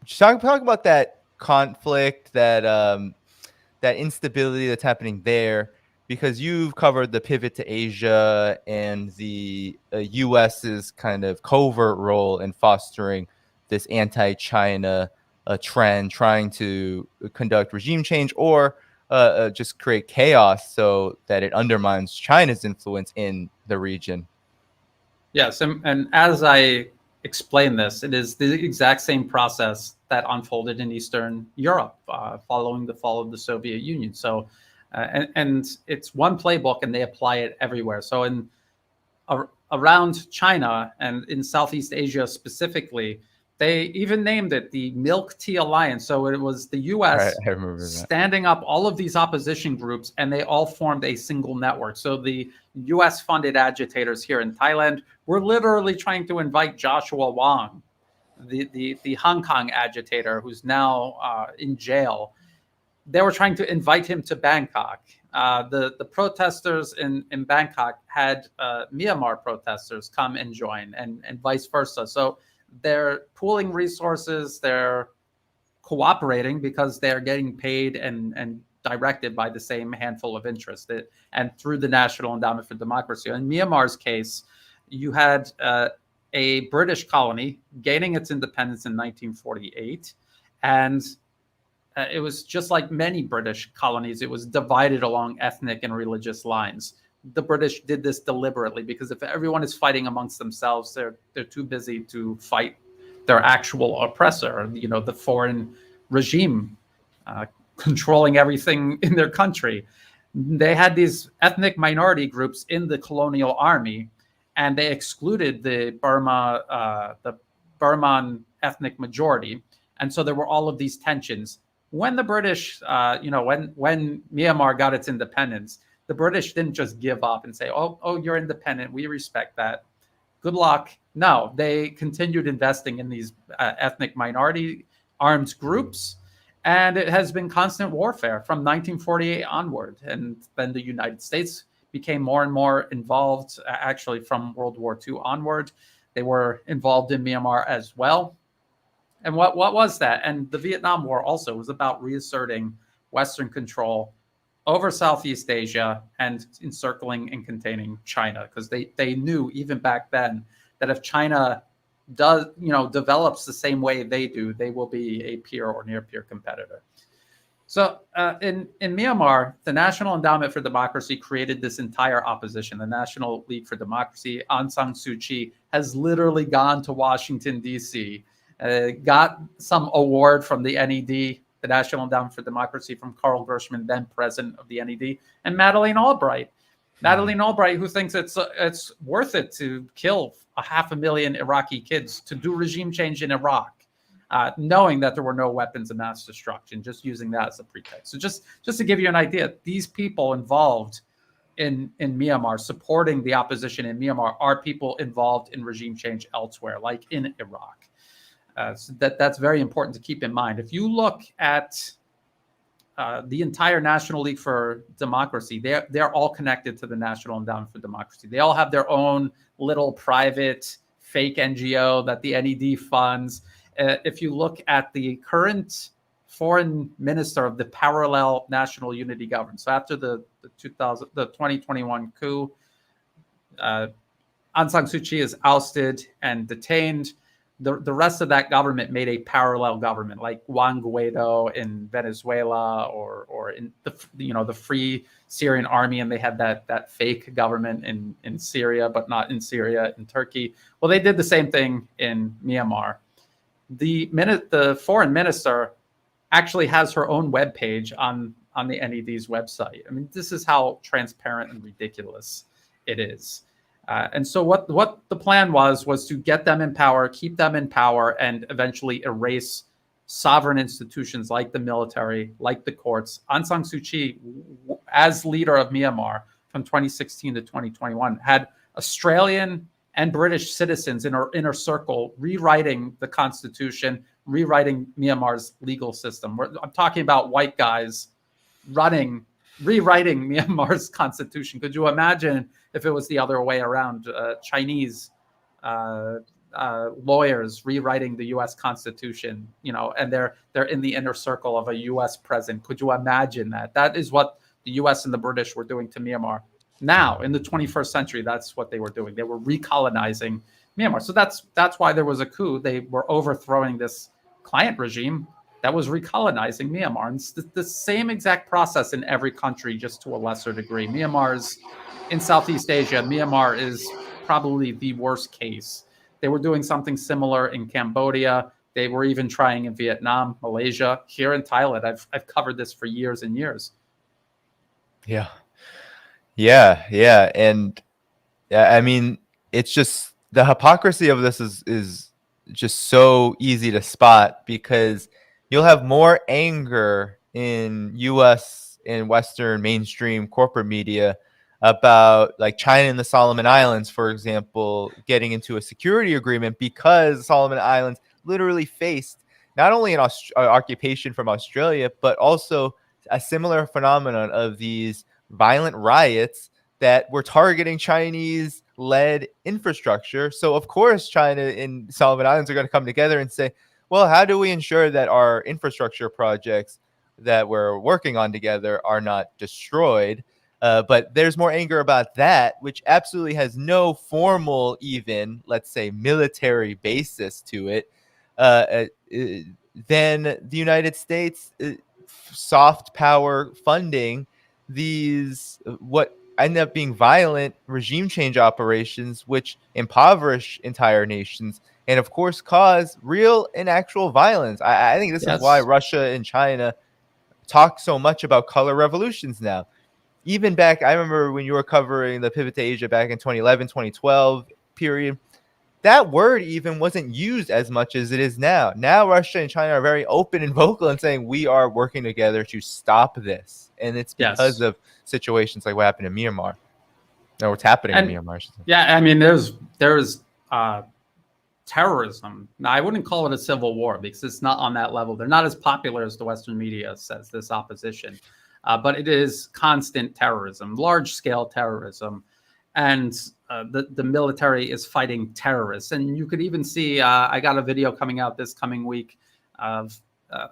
Talk about that conflict, that instability that's happening there, because you've covered the pivot to Asia and the U.S.'s kind of covert role in fostering this anti-China trend, trying to conduct regime change or just create chaos so that it undermines China's influence in the region. Yes, and as I explain this, it is the exact same process that unfolded in Eastern Europe following the fall of the Soviet Union. So, and it's one playbook, and they apply it everywhere. So, around China and in Southeast Asia specifically, they even named it the Milk Tea Alliance. So it was the U.S. standing up all of these opposition groups, and they all formed a single network. So the U.S.-funded agitators here in Thailand were literally trying to invite Joshua Wong, the Hong Kong agitator who's now in jail. They were trying to invite him to Bangkok. The protesters in Bangkok had Myanmar protesters come and join, and vice versa. So they're pooling resources, they're cooperating because they're getting paid and directed by the same handful of interests, and through the National Endowment for Democracy. In Myanmar's case, you had a British colony gaining its independence in 1948, and it was just like many British colonies. It was divided along ethnic and religious lines. The British did this deliberately because if everyone is fighting amongst themselves, they're too busy to fight their actual oppressor, the foreign regime controlling everything in their country. They had these ethnic minority groups in the colonial army, and they excluded the Burman ethnic majority. And so there were all of these tensions. When the British, when Myanmar got its independence, the British didn't just give up and say, oh, you're independent, we respect that, good luck. No, they continued investing in these ethnic minority armed groups, and it has been constant warfare from 1948 onward. And then the United States became more and more involved, actually from World War II onward. They were involved in Myanmar as well. And what was that? And the Vietnam War also was about reasserting Western control over Southeast Asia and encircling and China, because they knew even back then that if China develops the same way they do, they will be a peer or near peer competitor. So in Myanmar, the National Endowment for Democracy created this entire opposition, the National League for Democracy. Aung San Suu Kyi has literally gone to Washington, D.C., got some award from the NED, the National Endowment for Democracy, from Carl Gershman, then president of the NED, and Madeleine Albright. Madeleine Albright, who thinks it's worth it to kill 500,000 Iraqi kids to do regime change in Iraq. Knowing that there were no weapons of mass destruction, just using that as a pretext. So just to give you an idea, these people involved in Myanmar, supporting the opposition in Myanmar, are people involved in regime change elsewhere, like in Iraq. So that's very important to keep in mind. If you look at the entire National League for Democracy, they're all connected to the National Endowment for Democracy. They all have their own little private fake NGO that the NED funds. If you look at the current foreign minister of the parallel national unity government, so after the 2021 coup, Aung San Suu Kyi is ousted and detained. The rest of that government made a parallel government, like Juan Guaido in Venezuela, or in the Free Syrian Army, and they had that fake government in Syria, but not in Syria, in Turkey. Well, they did the same thing in Myanmar. The foreign minister actually has her own webpage on the NED's website. I mean, this is how transparent and ridiculous it is. And so what the plan was to get them in power, keep them in power, and eventually erase sovereign institutions like the military, like the courts. Aung San Suu Kyi, as leader of Myanmar from 2016 to 2021, had Australian and British citizens in her inner circle rewriting the constitution, rewriting Myanmar's legal system. I'm talking about white guys rewriting Myanmar's constitution. Could you imagine if it was the other way around? Chinese lawyers rewriting the U.S. Constitution, and they're in the inner circle of a U.S. president. Could you imagine that? That is what the U.S. and the British were doing to Myanmar. Now, in the 21st century, that's what they were doing. They were recolonizing Myanmar. So that's why there was a coup. They were overthrowing this client regime that was recolonizing Myanmar. And it's the same exact process in every country, just to a lesser degree. Myanmar's in Southeast Asia. Myanmar is probably the worst case. They were doing something similar in Cambodia. They were even trying in Vietnam, Malaysia, here in Thailand. I've covered this for years and years. Yeah. And I mean, it's just the hypocrisy of this is just so easy to spot, because you'll have more anger in US and Western mainstream corporate media about, like, China and the Solomon Islands, for example, getting into a security agreement because the Solomon Islands literally faced not only an occupation from Australia, but also a similar phenomenon of these violent riots that were targeting Chinese-led infrastructure. So, of course, China and Solomon Islands are going to come together and say, well, how do we ensure that our infrastructure projects that we're working on together are not destroyed? But there's more anger about that, which absolutely has no formal, even, let's say, military basis to it, than the United States soft power funding these what end up being violent regime change operations, which impoverish entire nations and, of course, cause real and actual violence. I think this is why Russia and China talk so much about color revolutions now. Even back, I remember when you were covering the Pivot to Asia back in 2011, 2012 period, that word even wasn't used as much as it is now. Now Russia and China are very open and vocal and saying we are working together to stop this. And it's because of situations like what happened in Myanmar. Or what's happening in Myanmar. Yeah, I mean, there's terrorism. Now, I wouldn't call it a civil war because it's not on that level. They're not as popular as the Western media says, this opposition. But it is constant terrorism, large-scale terrorism. And the military is fighting terrorists. And you could even see, I got a video coming out this coming week of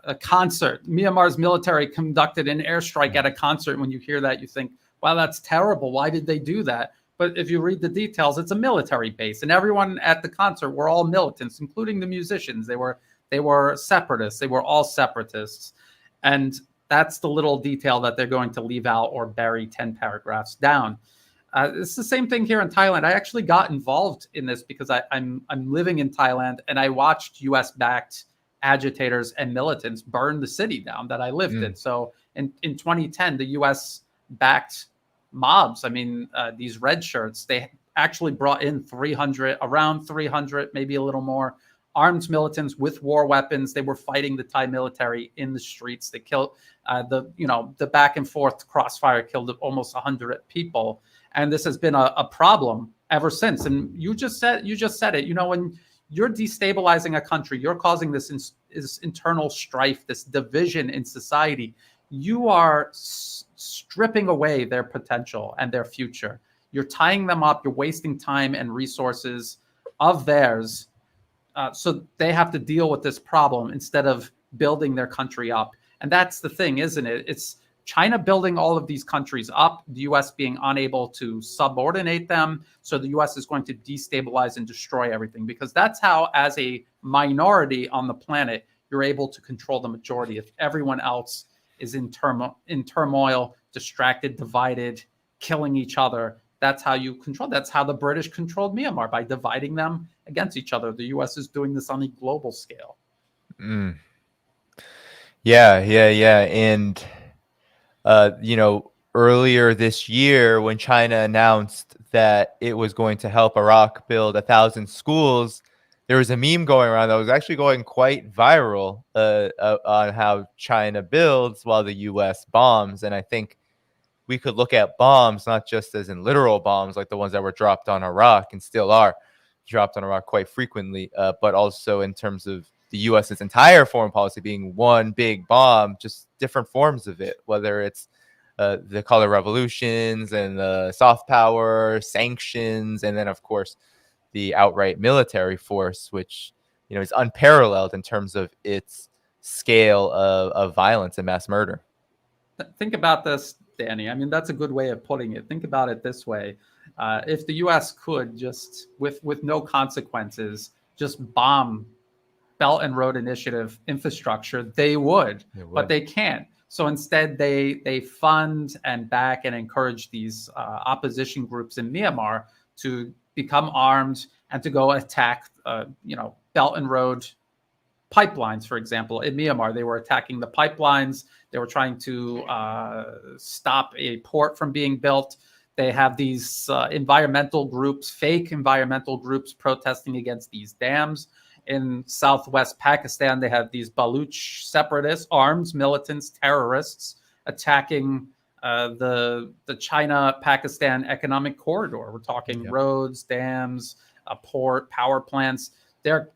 a concert. Myanmar's military conducted an airstrike at a concert. When you hear that, you think, wow, that's terrible. Why did they do that? But if you read the details, it's a military base. And everyone at the concert were all militants, including the musicians. They were separatists. They were all separatists. And That's the little detail that they're going to leave out or bury 10 paragraphs down. It's the same thing here in Thailand. I actually got involved in this because I'm living in Thailand, and I watched U.S.-backed agitators and militants burn the city down that I lived in. So in 2010, the U.S.-backed mobs, I mean, these red shirts, they actually brought in around 300, maybe a little more, armed militants with war weapons. They were fighting the Thai military in the streets. They killed the back and forth crossfire killed almost 100 people. And this has been a problem ever since. And you just said it. You know, when you're destabilizing a country, you're causing this internal strife, this division in society. You are stripping away their potential and their future. You're tying them up. You're wasting time and resources of theirs. So they have to deal with this problem instead of building their country up. And that's the thing, isn't it? It's China building all of these countries up, the U.S. being unable to subordinate them. So the U.S. is going to destabilize and destroy everything, because that's how, as a minority on the planet, you're able to control the majority. If everyone else is in turmoil, distracted, divided, killing each other, that's how you control. That's how the British controlled Myanmar, by dividing them against each other. The U.S. is doing this on a global scale. Yeah. And earlier this year, when China announced that it was going to help Iraq build 1,000 schools, there was a meme going around that was actually going quite viral on how China builds while the U.S. bombs. And I think we could look at bombs not just as in literal bombs like the ones that were dropped on Iraq and still are dropped on Iraq quite frequently, but also in terms of the U.S.'s entire foreign policy being one big bomb, just different forms of it, whether it's the color revolutions and the soft power, sanctions, and then, of course, the outright military force, which is unparalleled in terms of its scale of violence and mass murder. Think about this, Danny. I mean, that's a good way of putting it. Think about it this way. If the U.S. could just, with no consequences, just bomb Belt and Road Initiative infrastructure, they would. But they can't. So instead, they fund and back and encourage these opposition groups in Myanmar to become armed and to go attack, Belt and Road pipelines, for example. In Myanmar, they were attacking the pipelines. They were trying to stop a port from being built. They have these environmental groups, fake environmental groups, protesting against these dams. In southwest Pakistan, they have these Baluch separatists, armed militants, terrorists, attacking the China-Pakistan economic corridor. We're talking roads, dams, a port, power plants. They're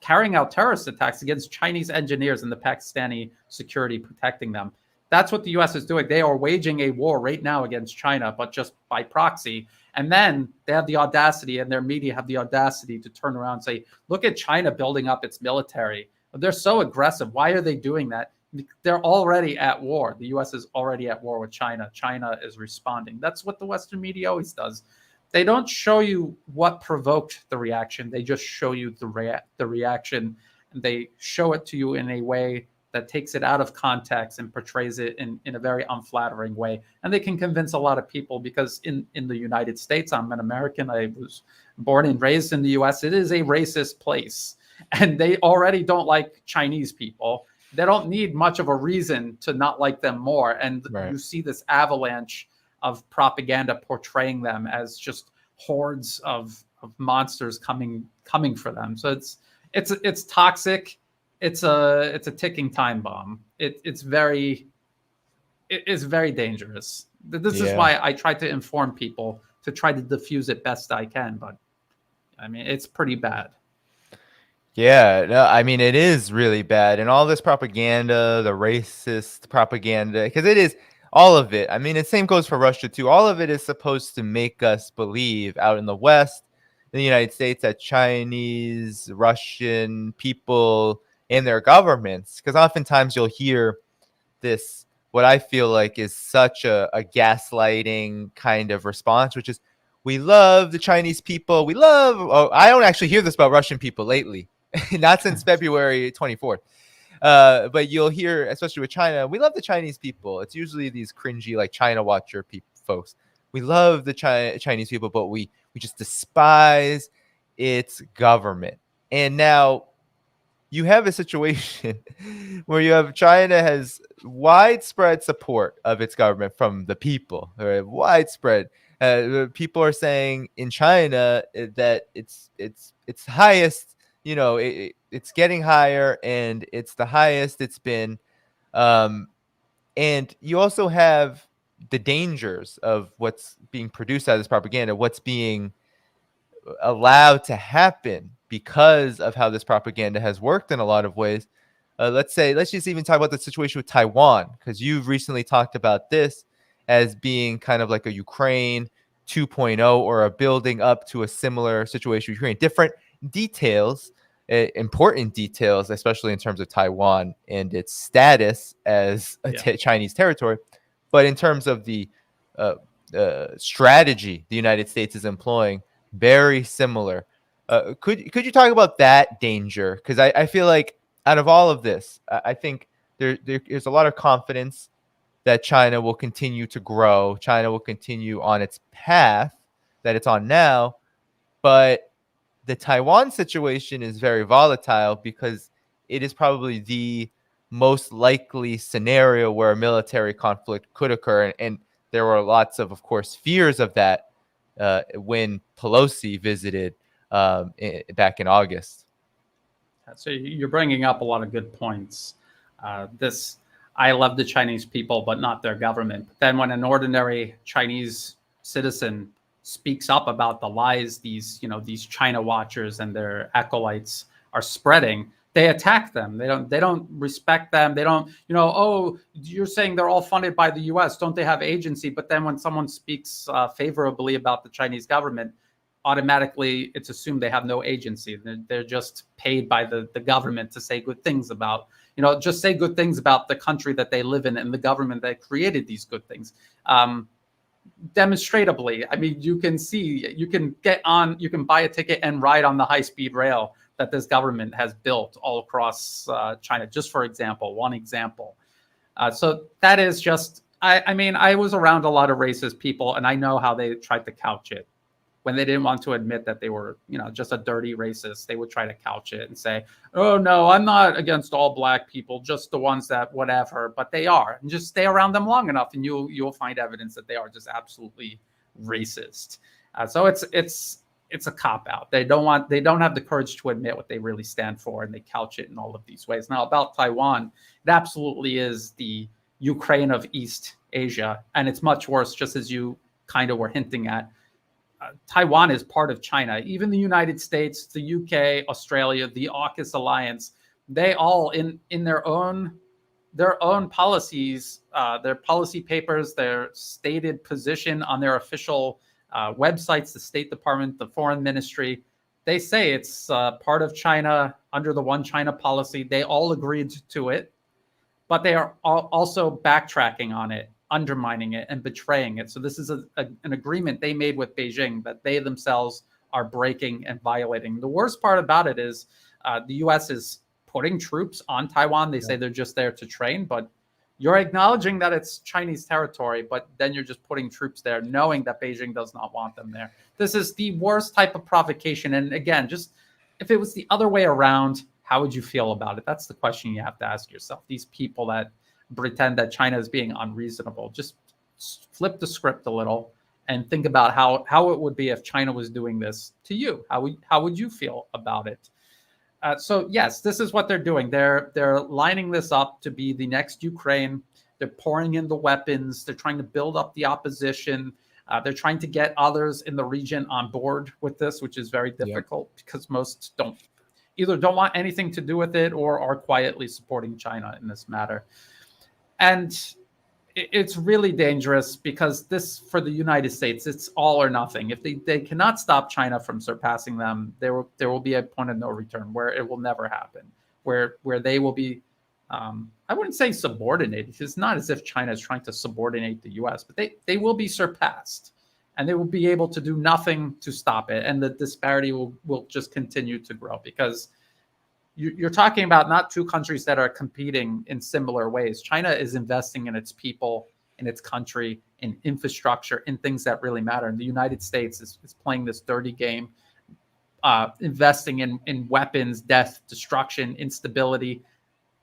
carrying out terrorist attacks against Chinese engineers and the Pakistani security protecting them. That's what the U.S. is doing. They are waging a war right now against China, but just by proxy. And then they have the audacity, and their media have the audacity to turn around and say, look at China building up its military. They're so aggressive. Why are they doing that? They're already at war. The U.S. is already at war with China. China is responding. That's what the Western media always does. They don't show you what provoked the reaction. They just show you the reaction, and they show it to you in a way that takes it out of context and portrays it in a very unflattering way. And they can convince a lot of people, because in the United States, I'm an American. I was born and raised in the U.S. It is a racist place, and they already don't like Chinese people. They don't need much of a reason to not like them more. And you see this avalanche of propaganda portraying them as just hordes of monsters coming for them. So it's toxic. It's a ticking time bomb. It's very dangerous. This is why I try to inform people, to try to diffuse it best I can. But I mean, it's pretty bad. Yeah, no, I mean, it is really bad. And all this propaganda, the racist propaganda, because it is all of it. I mean, the same goes for Russia, too. All of it is supposed to make us believe out in the West, in the United States, that Chinese, Russian people and their governments, because oftentimes you'll hear this, what I feel like is such a gaslighting kind of response, which is, we love the Chinese people. I don't actually hear this about Russian people lately. Not since February 24th. But you'll hear, especially with China, we love the Chinese people. It's usually these cringy like China watcher folks. We love the Chinese people, but we just despise its government. And now you have a situation where you have China has widespread support of its government from the people, right? Widespread. People are saying in China that it's highest. It's getting higher, and it's the highest it's been. Um, and you also have the dangers of what's being produced out of this propaganda, what's being allowed to happen because of how this propaganda has worked in a lot of ways. Let's just even talk about the situation with Taiwan, because you've recently talked about this as being kind of like a Ukraine 2.0, or a building up to a similar situation with Ukraine. Different details, important details, especially in terms of Taiwan and its status as a Chinese territory. But in terms of the uh, strategy the United States is employing, very similar. Could you talk about that danger? Because I feel like out of all of this, I think there's a lot of confidence that China will continue to grow. China will continue on its path that it's on now. But the Taiwan situation is very volatile because it is probably the most likely scenario where a military conflict could occur. And there were lots of course, fears of that when Pelosi visited back in August. So you're bringing up a lot of good points. I love the Chinese people, but not their government. But then when an ordinary Chinese citizen speaks up about the lies these China watchers and their acolytes are spreading, they attack them. They don't respect them. They don't, oh, you're saying they're all funded by the US. Don't they have agency? But then when someone speaks favorably about the Chinese government, automatically it's assumed they have no agency. They're just paid by the government to say good things about, just say good things about the country that they live in and the government that created these good things. Demonstratively, I mean, you can buy a ticket and ride on the high-speed rail that this government has built all across China, just for example, one example. So that is just, I mean, I was around a lot of racist people, and I know how they tried to couch it. When they didn't want to admit that they were, just a dirty racist, they would try to couch it and say, oh, no, I'm not against all black people, just the ones that whatever, but they are. And just stay around them long enough and you'll find evidence that they are just absolutely racist. So it's a cop-out. They don't have the courage to admit what they really stand for, and they couch it in all of these ways. Now, about Taiwan, it absolutely is the Ukraine of East Asia, and it's much worse, just as you kind of were hinting at. Taiwan is part of China. Even the United States, the UK, Australia, the AUKUS alliance, they all in their own policies, their policy papers, their stated position on their official websites, the State Department, the Foreign Ministry, they say it's part of China under the One China policy. They all agreed to it, but they are also backtracking on it, undermining it, and betraying it. So this is an agreement they made with Beijing that they themselves are breaking and violating. The worst part about it is the U.S. is putting troops on Taiwan. They say they're just there to train, but you're acknowledging that it's Chinese territory, but then you're just putting troops there knowing that Beijing does not want them there. This is the worst type of provocation. And again, just if it was the other way around, how would you feel about it? That's the question you have to ask yourself. These people that pretend that China is being unreasonable, just flip the script a little and think about how it would be if China was doing this to you. How would you feel about it? So yes, this is what they're doing. They're lining this up to be the next Ukraine. They're pouring in the weapons. They're trying to build up the opposition. They're trying to get others in the region on board with this, which is very difficult because most don't want anything to do with it or are quietly supporting China in this matter. And it's really dangerous because this, for the United States, it's all or nothing. If they cannot stop China from surpassing them, there will be a point of no return where it will never happen, where they will be, I wouldn't say subordinated. It's not as if China is trying to subordinate the U.S., but they will be surpassed, and they will be able to do nothing to stop it. And the disparity will just continue to grow because you're talking about not two countries that are competing in similar ways. China is investing in its people, in its country, in infrastructure, in things that really matter. And the United States is playing this dirty game, investing in weapons, death, destruction, instability.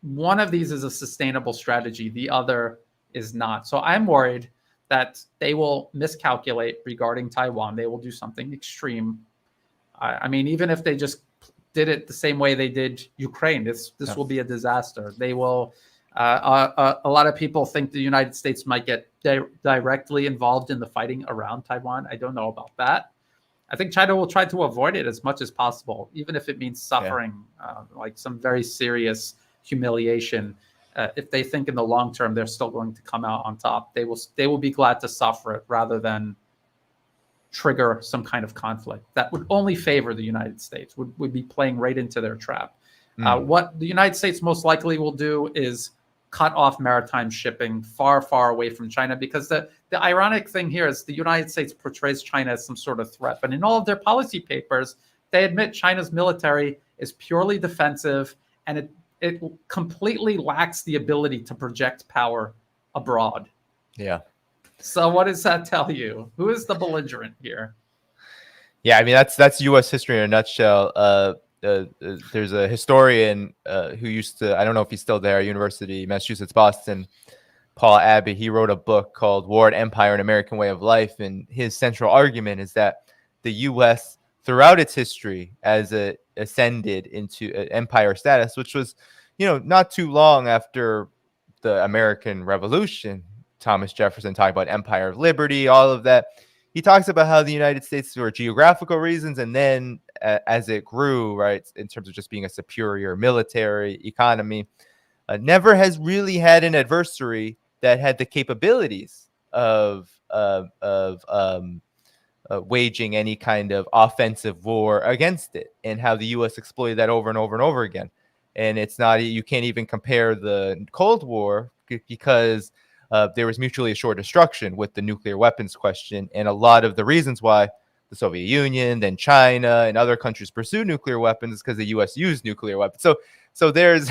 One of these is a sustainable strategy. The other is not. So I'm worried that they will miscalculate regarding Taiwan. They will do something extreme. I mean, even if they just did it the same way they did Ukraine, this will be a disaster. They will. A lot of people think the United States might get directly involved in the fighting around Taiwan. I don't know about that. I think China will try to avoid it as much as possible, even if it means suffering, like some very serious humiliation. If they think in the long term they're still going to come out on top, they will be glad to suffer it rather than trigger some kind of conflict that would only favor the United States, would be playing right into their trap. What the United States most likely will do is cut off maritime shipping far, far away from China, because the ironic thing here is the United States portrays China as some sort of threat. But in all of their policy papers, they admit China's military is purely defensive, and it completely lacks the ability to project power abroad. Yeah. So what does that tell you? Who is the belligerent here? Yeah, I mean, that's U.S. history in a nutshell. There's a historian who used to, I don't know if he's still there, University, Massachusetts, Boston, Paul Abbey. He wrote a book called War and Empire, An American Way of Life. And his central argument is that the U.S., throughout its history, as it ascended into empire status, which was, not too long after the American Revolution, Thomas Jefferson talked about Empire of Liberty, all of that. He talks about how the United States, for geographical reasons, and then as it grew, right, in terms of just being a superior military economy, never has really had an adversary that had the capabilities of waging any kind of offensive war against it, and how the U.S. exploited that over and over and over again. And it's not, you can't even compare the Cold War because there was mutually assured destruction with the nuclear weapons question. And a lot of the reasons why the Soviet Union, then China, and other countries pursued nuclear weapons is because the U.S. used nuclear weapons. So there's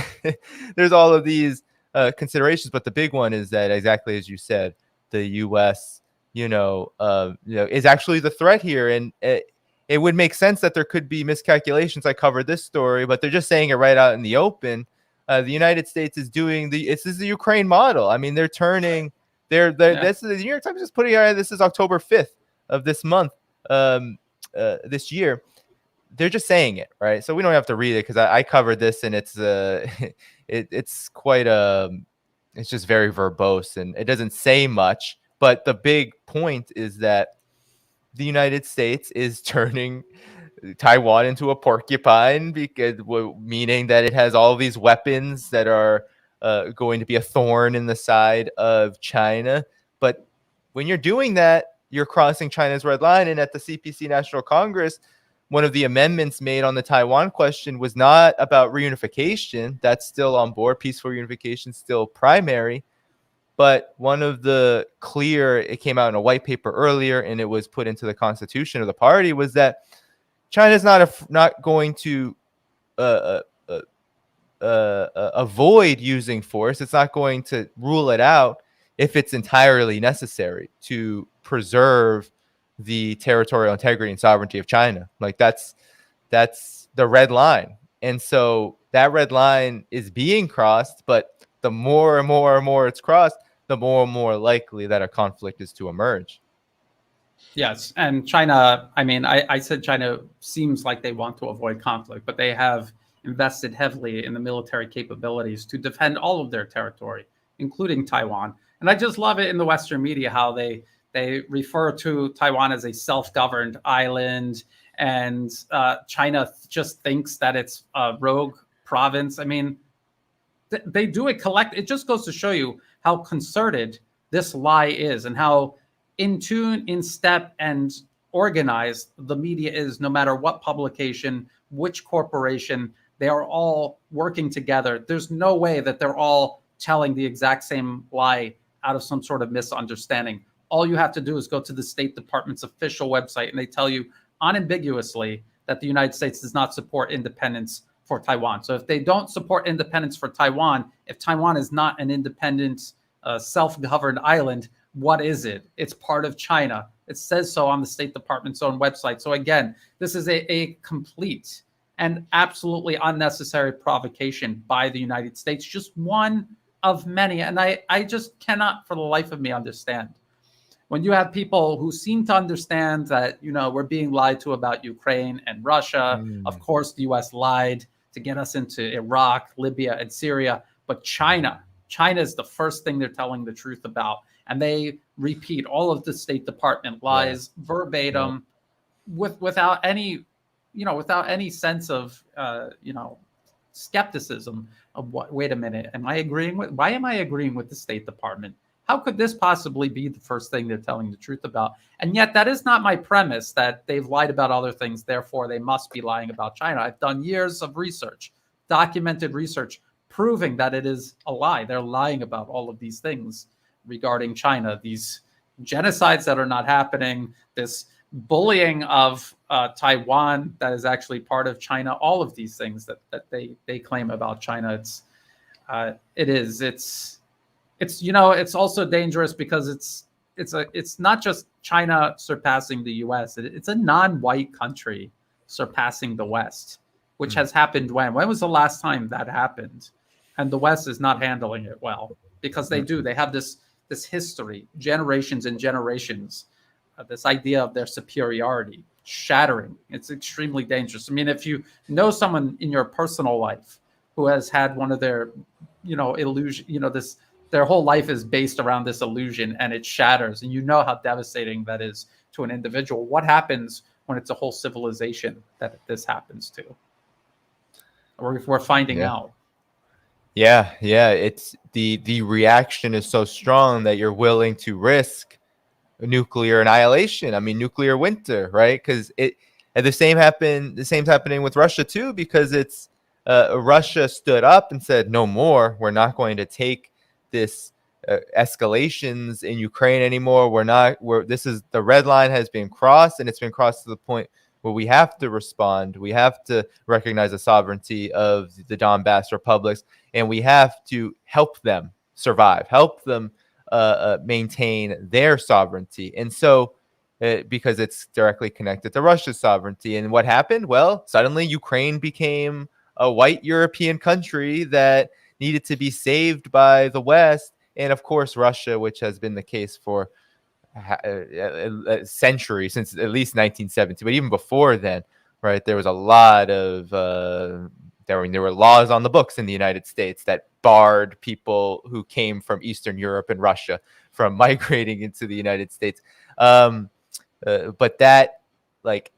there's all of these considerations, but the big one is that, exactly as you said, the U.S. Is actually the threat here, and it would make sense that there could be miscalculations. I covered this story, but they're just saying it right out in the open. The United States is doing this is the Ukraine model. I mean, they're turning this is the New York Times is putting out, this is October 5th of this month, this year. They're just saying it, right? So we don't have to read it because I covered this, and it's it's quite it's just very verbose, and it doesn't say much. But the big point is that the United States is turning Taiwan into a porcupine, because meaning that it has all these weapons that are going to be a thorn in the side of China. But when you're doing that, you're crossing China's red line. And at the CPC National Congress, one of the amendments made on the Taiwan question was not about reunification. That's still on board. Peaceful reunification still primary. But one of the it came out in a white paper earlier, and it was put into the constitution of the party, was that China's not going to avoid using force. It's not going to rule it out if it's entirely necessary to preserve the territorial integrity and sovereignty of China. Like that's the red line. And so that red line is being crossed, but the more and more and more it's crossed, the more and more likely that a conflict is to emerge. Yes. And China, I mean, I said China seems like they want to avoid conflict, but they have invested heavily in the military capabilities to defend all of their territory, including Taiwan. And I just love it in the Western media how they refer to Taiwan as a self-governed island, and China just thinks that it's a rogue province. I mean, they do it It just goes to show you how concerted this lie is, and how in tune, in step, and organized the media is. No matter what publication, which corporation, they are all working together. There's no way that they're all telling the exact same lie out of some sort of misunderstanding. All you have to do is go to the State Department's official website, and they tell you unambiguously that the United States does not support independence for Taiwan. So if they don't support independence for Taiwan, if Taiwan is not an independent, self-governed island, what is it? It's part of China. It says so on the State Department's own website. So again, this is a complete and absolutely unnecessary provocation by the United States, just one of many. And I just cannot for the life of me understand when you have people who seem to understand that, we're being lied to about Ukraine and Russia. Of course, the US lied to get us into Iraq, Libya, and Syria. But China is the first thing they're telling the truth about. And they repeat all of the State Department lies verbatim without any sense of, skepticism of wait a minute, why am I agreeing with the State Department? How could this possibly be the first thing they're telling the truth about? And yet that is not my premise, that they've lied about other things, therefore they must be lying about China. I've done years of research, documented research, proving that it is a lie. They're lying about all of these things regarding China, these genocides that are not happening, this bullying of Taiwan that is actually part of China, all of these things that they claim about China. It's also dangerous because it's not just China surpassing the US. It's a non-white country surpassing the West, which has happened when was the last time that happened? And the West is not handling it well, because they have this history, generations and generations, this idea of their superiority shattering. It's extremely dangerous. I mean, if you know someone in your personal life who has had one of their illusion, their whole life is based around this illusion, and it shatters, and you know how devastating that is to an individual. What happens when it's a whole civilization that this happens to, or if we're finding out? Yeah, it's the reaction is so strong that you're willing to risk nuclear annihilation. I mean, nuclear winter, right? Because the same happening with Russia too, because it's Russia stood up and said, no more. We're not going to take this escalations in Ukraine anymore. The red line has been crossed, and it's been crossed to the point where we have to respond. We have to recognize the sovereignty of the Donbass republics, and we have to help them survive, help them maintain their sovereignty. And so, because it's directly connected to Russia's sovereignty. And what happened? Well, suddenly Ukraine became a white European country that needed to be saved by the West. And of course, Russia, which has been the case for a century, since at least 1970, but even before then, right, there was a lot of there were laws on the books in the United States that barred people who came from Eastern Europe and Russia from migrating into the United States. But that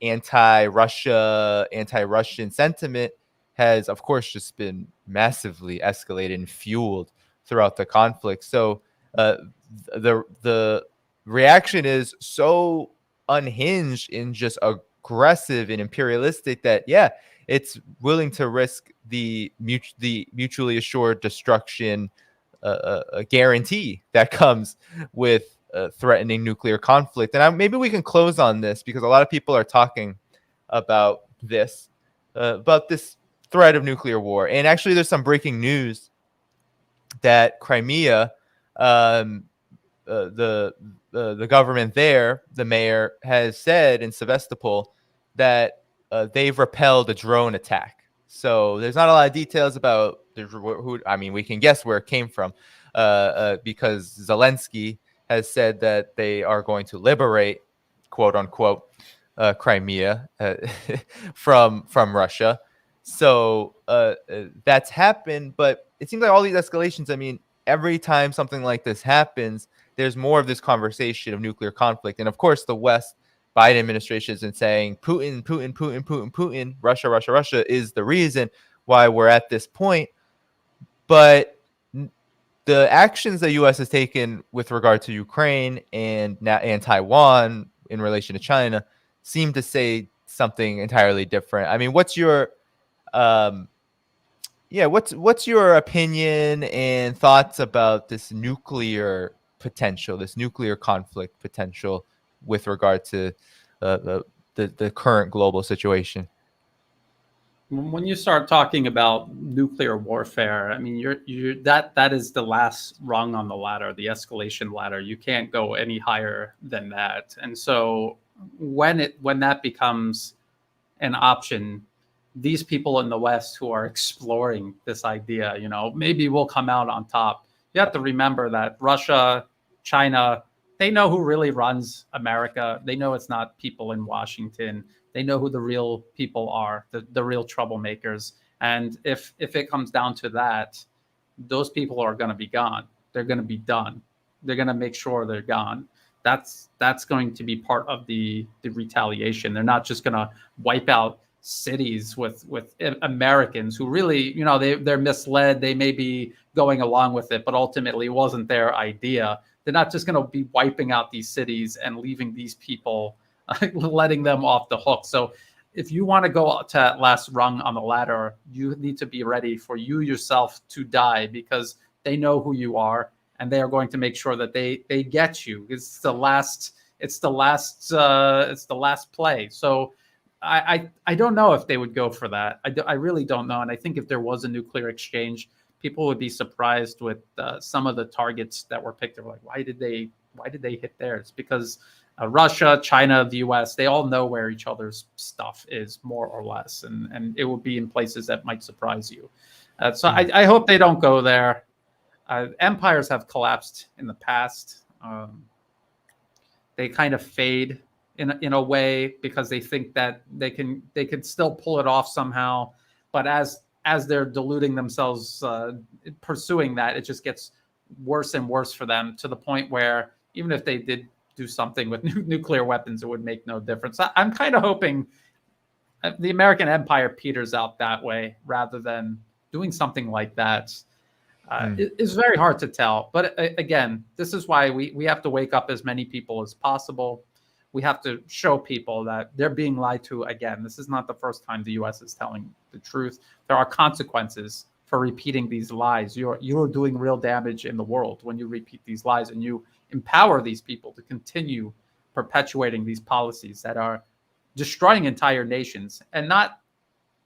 anti-Russian sentiment has, of course, just been massively escalated and fueled throughout the conflict. So the reaction is so unhinged and just aggressive and imperialistic that, it's willing to risk the mutually assured destruction guarantee that comes with threatening nuclear conflict. And maybe we can close on this, because a lot of people are talking about this threat of nuclear war. And actually, there's some breaking news that Crimea, the government there, the mayor has said in Sevastopol that they've repelled a drone attack. So there's not a lot of details about who. I mean, we can guess where it came from, because Zelensky has said that they are going to liberate, quote unquote, Crimea from Russia. So that's happened, but it seems like all these escalations. I mean, every time something like this happens, there's more of this conversation of nuclear conflict, and of course, the West. Biden administration has been saying Putin, Russia is the reason why we're at this point. But the actions the U.S. has taken with regard to Ukraine and Taiwan in relation to China seem to say something entirely different. I mean, what's your what's your opinion and thoughts about this nuclear potential, this nuclear conflict potential with regard to the current global situation? When you start talking about nuclear warfare, I mean, that is the last rung on the ladder, the escalation ladder. You can't go any higher than that. And so when that becomes an option, these people in the West who are exploring this idea, maybe we'll come out on top. You have to remember that Russia, China, they know who really runs America. They know it's not people in Washington. They know who the real people are, the real troublemakers. And if it comes down to that, those people are going to be gone. They're going to be done. They're going to make sure they're gone. That's going to be part of the retaliation. They're not just going to wipe out cities with Americans who really, they're misled. They may be going along with it, but ultimately it wasn't their idea. They're not just going to be wiping out these cities and leaving these people, letting them off the hook. So if you want to go to that last rung on the ladder, you need to be ready for you yourself to die, because they know who you are and they are going to make sure that they get you. It's the last play. So I don't know if they would go for that. I really don't know. And I think if there was a nuclear exchange, people would be surprised with some of the targets that were picked. They're like, why did they hit theirs? Because Russia, China, the US, they all know where each other's stuff is, more or less. And it will be in places that might surprise you. So I hope they don't go there. Empires have collapsed in the past. They kind of fade in a way because they think that they can still pull it off somehow. But as they're deluding themselves, pursuing that, it just gets worse and worse for them, to the point where even if they did do something with nuclear weapons, it would make no difference. I'm kind of hoping the American empire peters out that way rather than doing something like that. It's very hard to tell. But again, this is why we have to wake up as many people as possible. We have to show people that they're being lied to again. This is not the first time the U.S. is telling the truth. There are consequences for repeating these lies. You're doing real damage in the world when you repeat these lies and you empower these people to continue perpetuating these policies that are destroying entire nations. And not,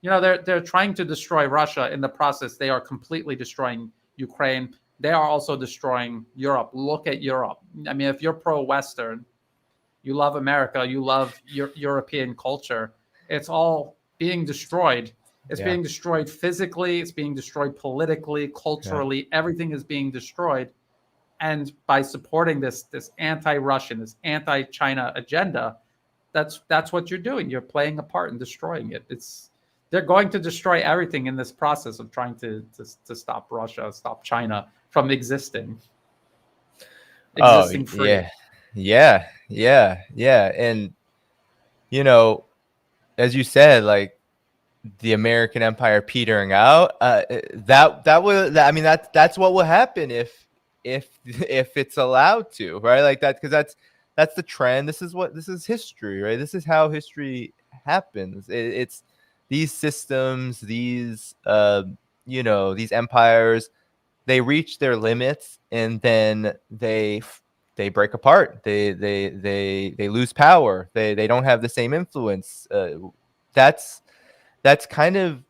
they're trying to destroy Russia. In the process, they are completely destroying Ukraine. They are also destroying Europe. Look at Europe. I mean, if you're pro-Western, you love America, you love European culture, it's all being destroyed. It's being destroyed physically. It's being destroyed politically, culturally. Everything is being destroyed. And by supporting this anti-Russian, this anti-China agenda, that's what you're doing. You're playing a part in destroying it. They're going to destroy everything in this process of trying to stop Russia, stop China from existing free. Yeah. And as you said, like the American empire petering out, that's what will happen if it's allowed to, right? Like that, because that's the trend. This is history, right? This is how history happens. It's these systems, these these empires, they reach their limits and then they break apart. They lose power. They don't have the same influence. That's kind of,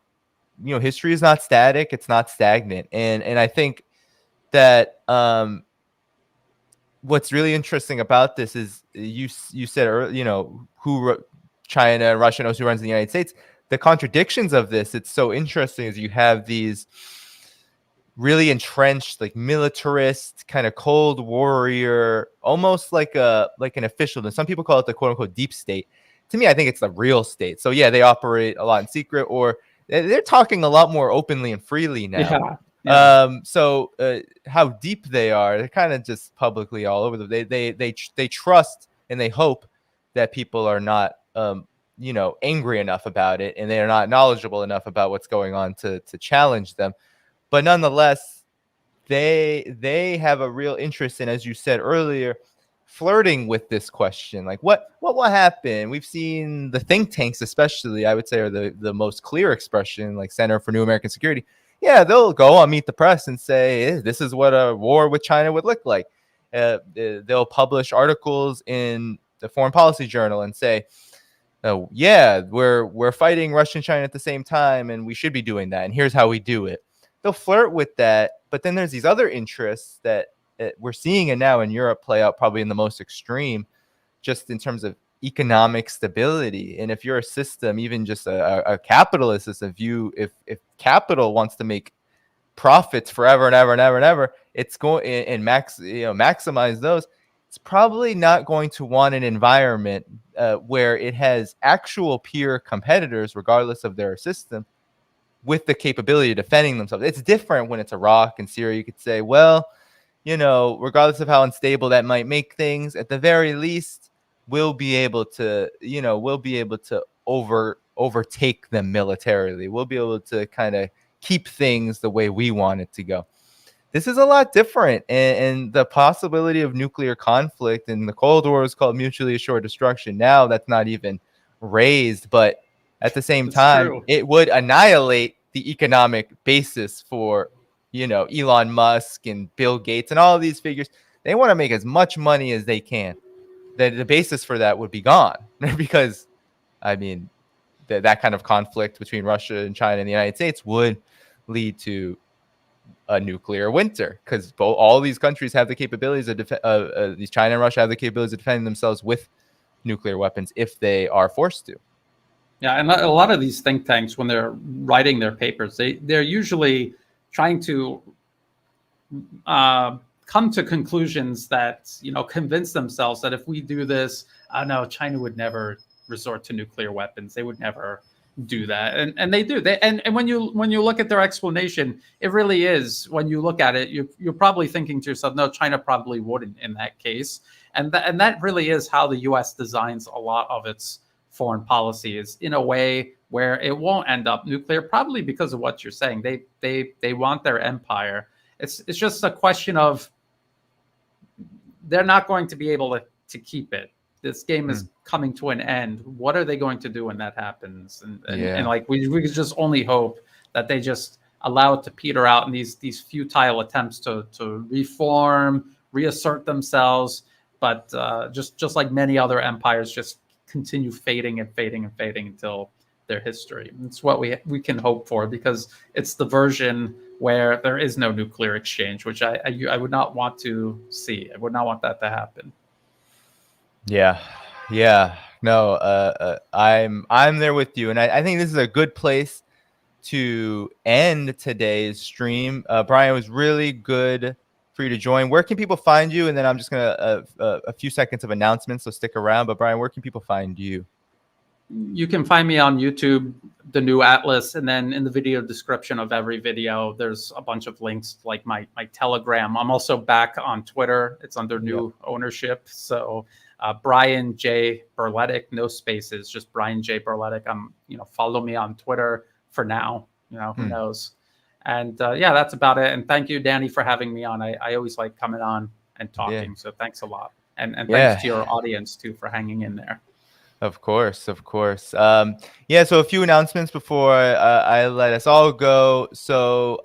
history is not static. It's not stagnant. And I think that what's really interesting about this is you said earlier, China, Russia knows who runs the United States. The contradictions of this, it's so interesting, is you have these really entrenched, like militarist, kind of cold warrior, almost like an officialdom. Some people call it the quote unquote deep state. To me, I think it's the real state. So yeah, they operate a lot in secret, or they're talking a lot more openly and freely now. So how deep they are, they're kind of just publicly all over them. They trust and they hope that people are not angry enough about it, and they are not knowledgeable enough about what's going on to challenge them. But nonetheless, they have a real interest in, as you said earlier, flirting with this question. Like what will happen? We've seen the think tanks, especially, I would say, are the most clear expression, like Center for New American Security. Yeah, they'll go on Meet the Press and say, this is what a war with China would look like. They'll publish articles in the Foreign Policy Journal and say, yeah, we're fighting Russia and China at the same time, and we should be doing that. And here's how we do it. They'll flirt with that, but then there's these other interests that we're seeing it now in Europe play out probably in the most extreme, just in terms of economic stability. And if you're a system, even just a capitalist system, if capital wants to make profits forever and ever and ever and ever, it's going and maximize those. It's probably not going to want an environment where it has actual peer competitors, regardless of their system, with the capability of defending themselves. It's different when it's Iraq and Syria. You could say, well, regardless of how unstable that might make things, at the very least, we'll be able to overtake them militarily. We'll be able to kind of keep things the way we want it to go. This is a lot different, and the possibility of nuclear conflict in the Cold War was called mutually assured destruction. Now that's not even raised, but at the same time, it would annihilate the economic basis for, Elon Musk and Bill Gates and all of these figures. They want to make as much money as they can. The basis for that would be gone because, I mean, that kind of conflict between Russia and China and the United States would lead to a nuclear winter, because all these countries have the capabilities of these China and Russia have the capabilities of defending themselves with nuclear weapons if they are forced to. Yeah, and a lot of these think tanks, when they're writing their papers, they're usually trying to come to conclusions that, convince themselves that if we do this, no, China would never resort to nuclear weapons. They would never do that, and they do. And when you look at their explanation, it really is. When you look at it, you're probably thinking to yourself, no, China probably wouldn't in that case. And that really is how the U.S. designs a lot of its foreign policy, is in a way where it won't end up nuclear, probably because of what you're saying. They want their empire. It's just a question of they're not going to be able to keep it. This game is coming to an end. What are they going to do when that happens? And like we could just only hope that they just allow it to peter out in these futile attempts to reform, reassert themselves. But just like many other empires, just continue fading and fading and fading until their history. It's what we can hope for, because it's the version where there is no nuclear exchange, which I would not want to see. I would not want that to happen. Yeah. No, I'm there with you, and I think this is a good place to end today's stream. Brian, it was really good for you to join. Where can people find you? And then I'm just gonna a few seconds of announcements, so stick around. But Brian, where can people find you? You can find me on YouTube, The New Atlas, and then in the video description of every video, there's a bunch of links, like my Telegram. I'm also back on Twitter. It's under new ownership. So Brian J. Berletic, no spaces, just Brian J. Berletic. Follow me on Twitter for now. Who knows? And that's about it. And thank you, Danny, for having me on. I always like coming on and talking. Yeah. So thanks a lot. And thanks to your audience too for hanging in there. Of course. So a few announcements before I let us all go. So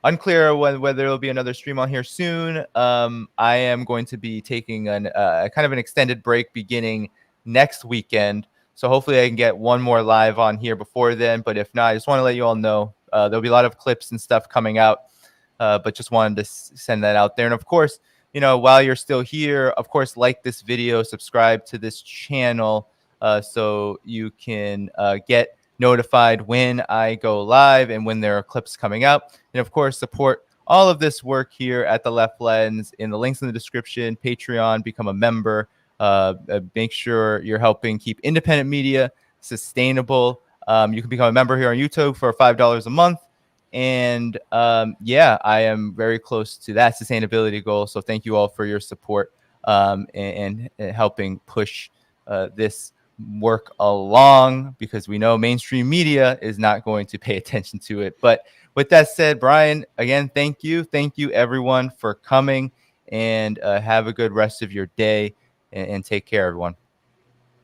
unclear whether there'll be another stream on here soon. I am going to be taking a kind of an extended break beginning next weekend. So hopefully I can get one more live on here before then. But if not, I just want to let you all know there'll be a lot of clips and stuff coming out. But just wanted to send that out there. And of course, while you're still here, of course, like this video, subscribe to this channel so you can get notified when I go live and when there are clips coming out. And of course, support all of this work here at The Left Lens in the links in the description. Patreon, become a member. Make sure you're helping keep independent media sustainable. You can become a member here on YouTube for $5 a month. And I am very close to that sustainability goal. So thank you all for your support and helping push this work along, because we know mainstream media is not going to pay attention to it. But with that said, Brian, again, thank you. Thank you, everyone, for coming, and have a good rest of your day, and take care, everyone.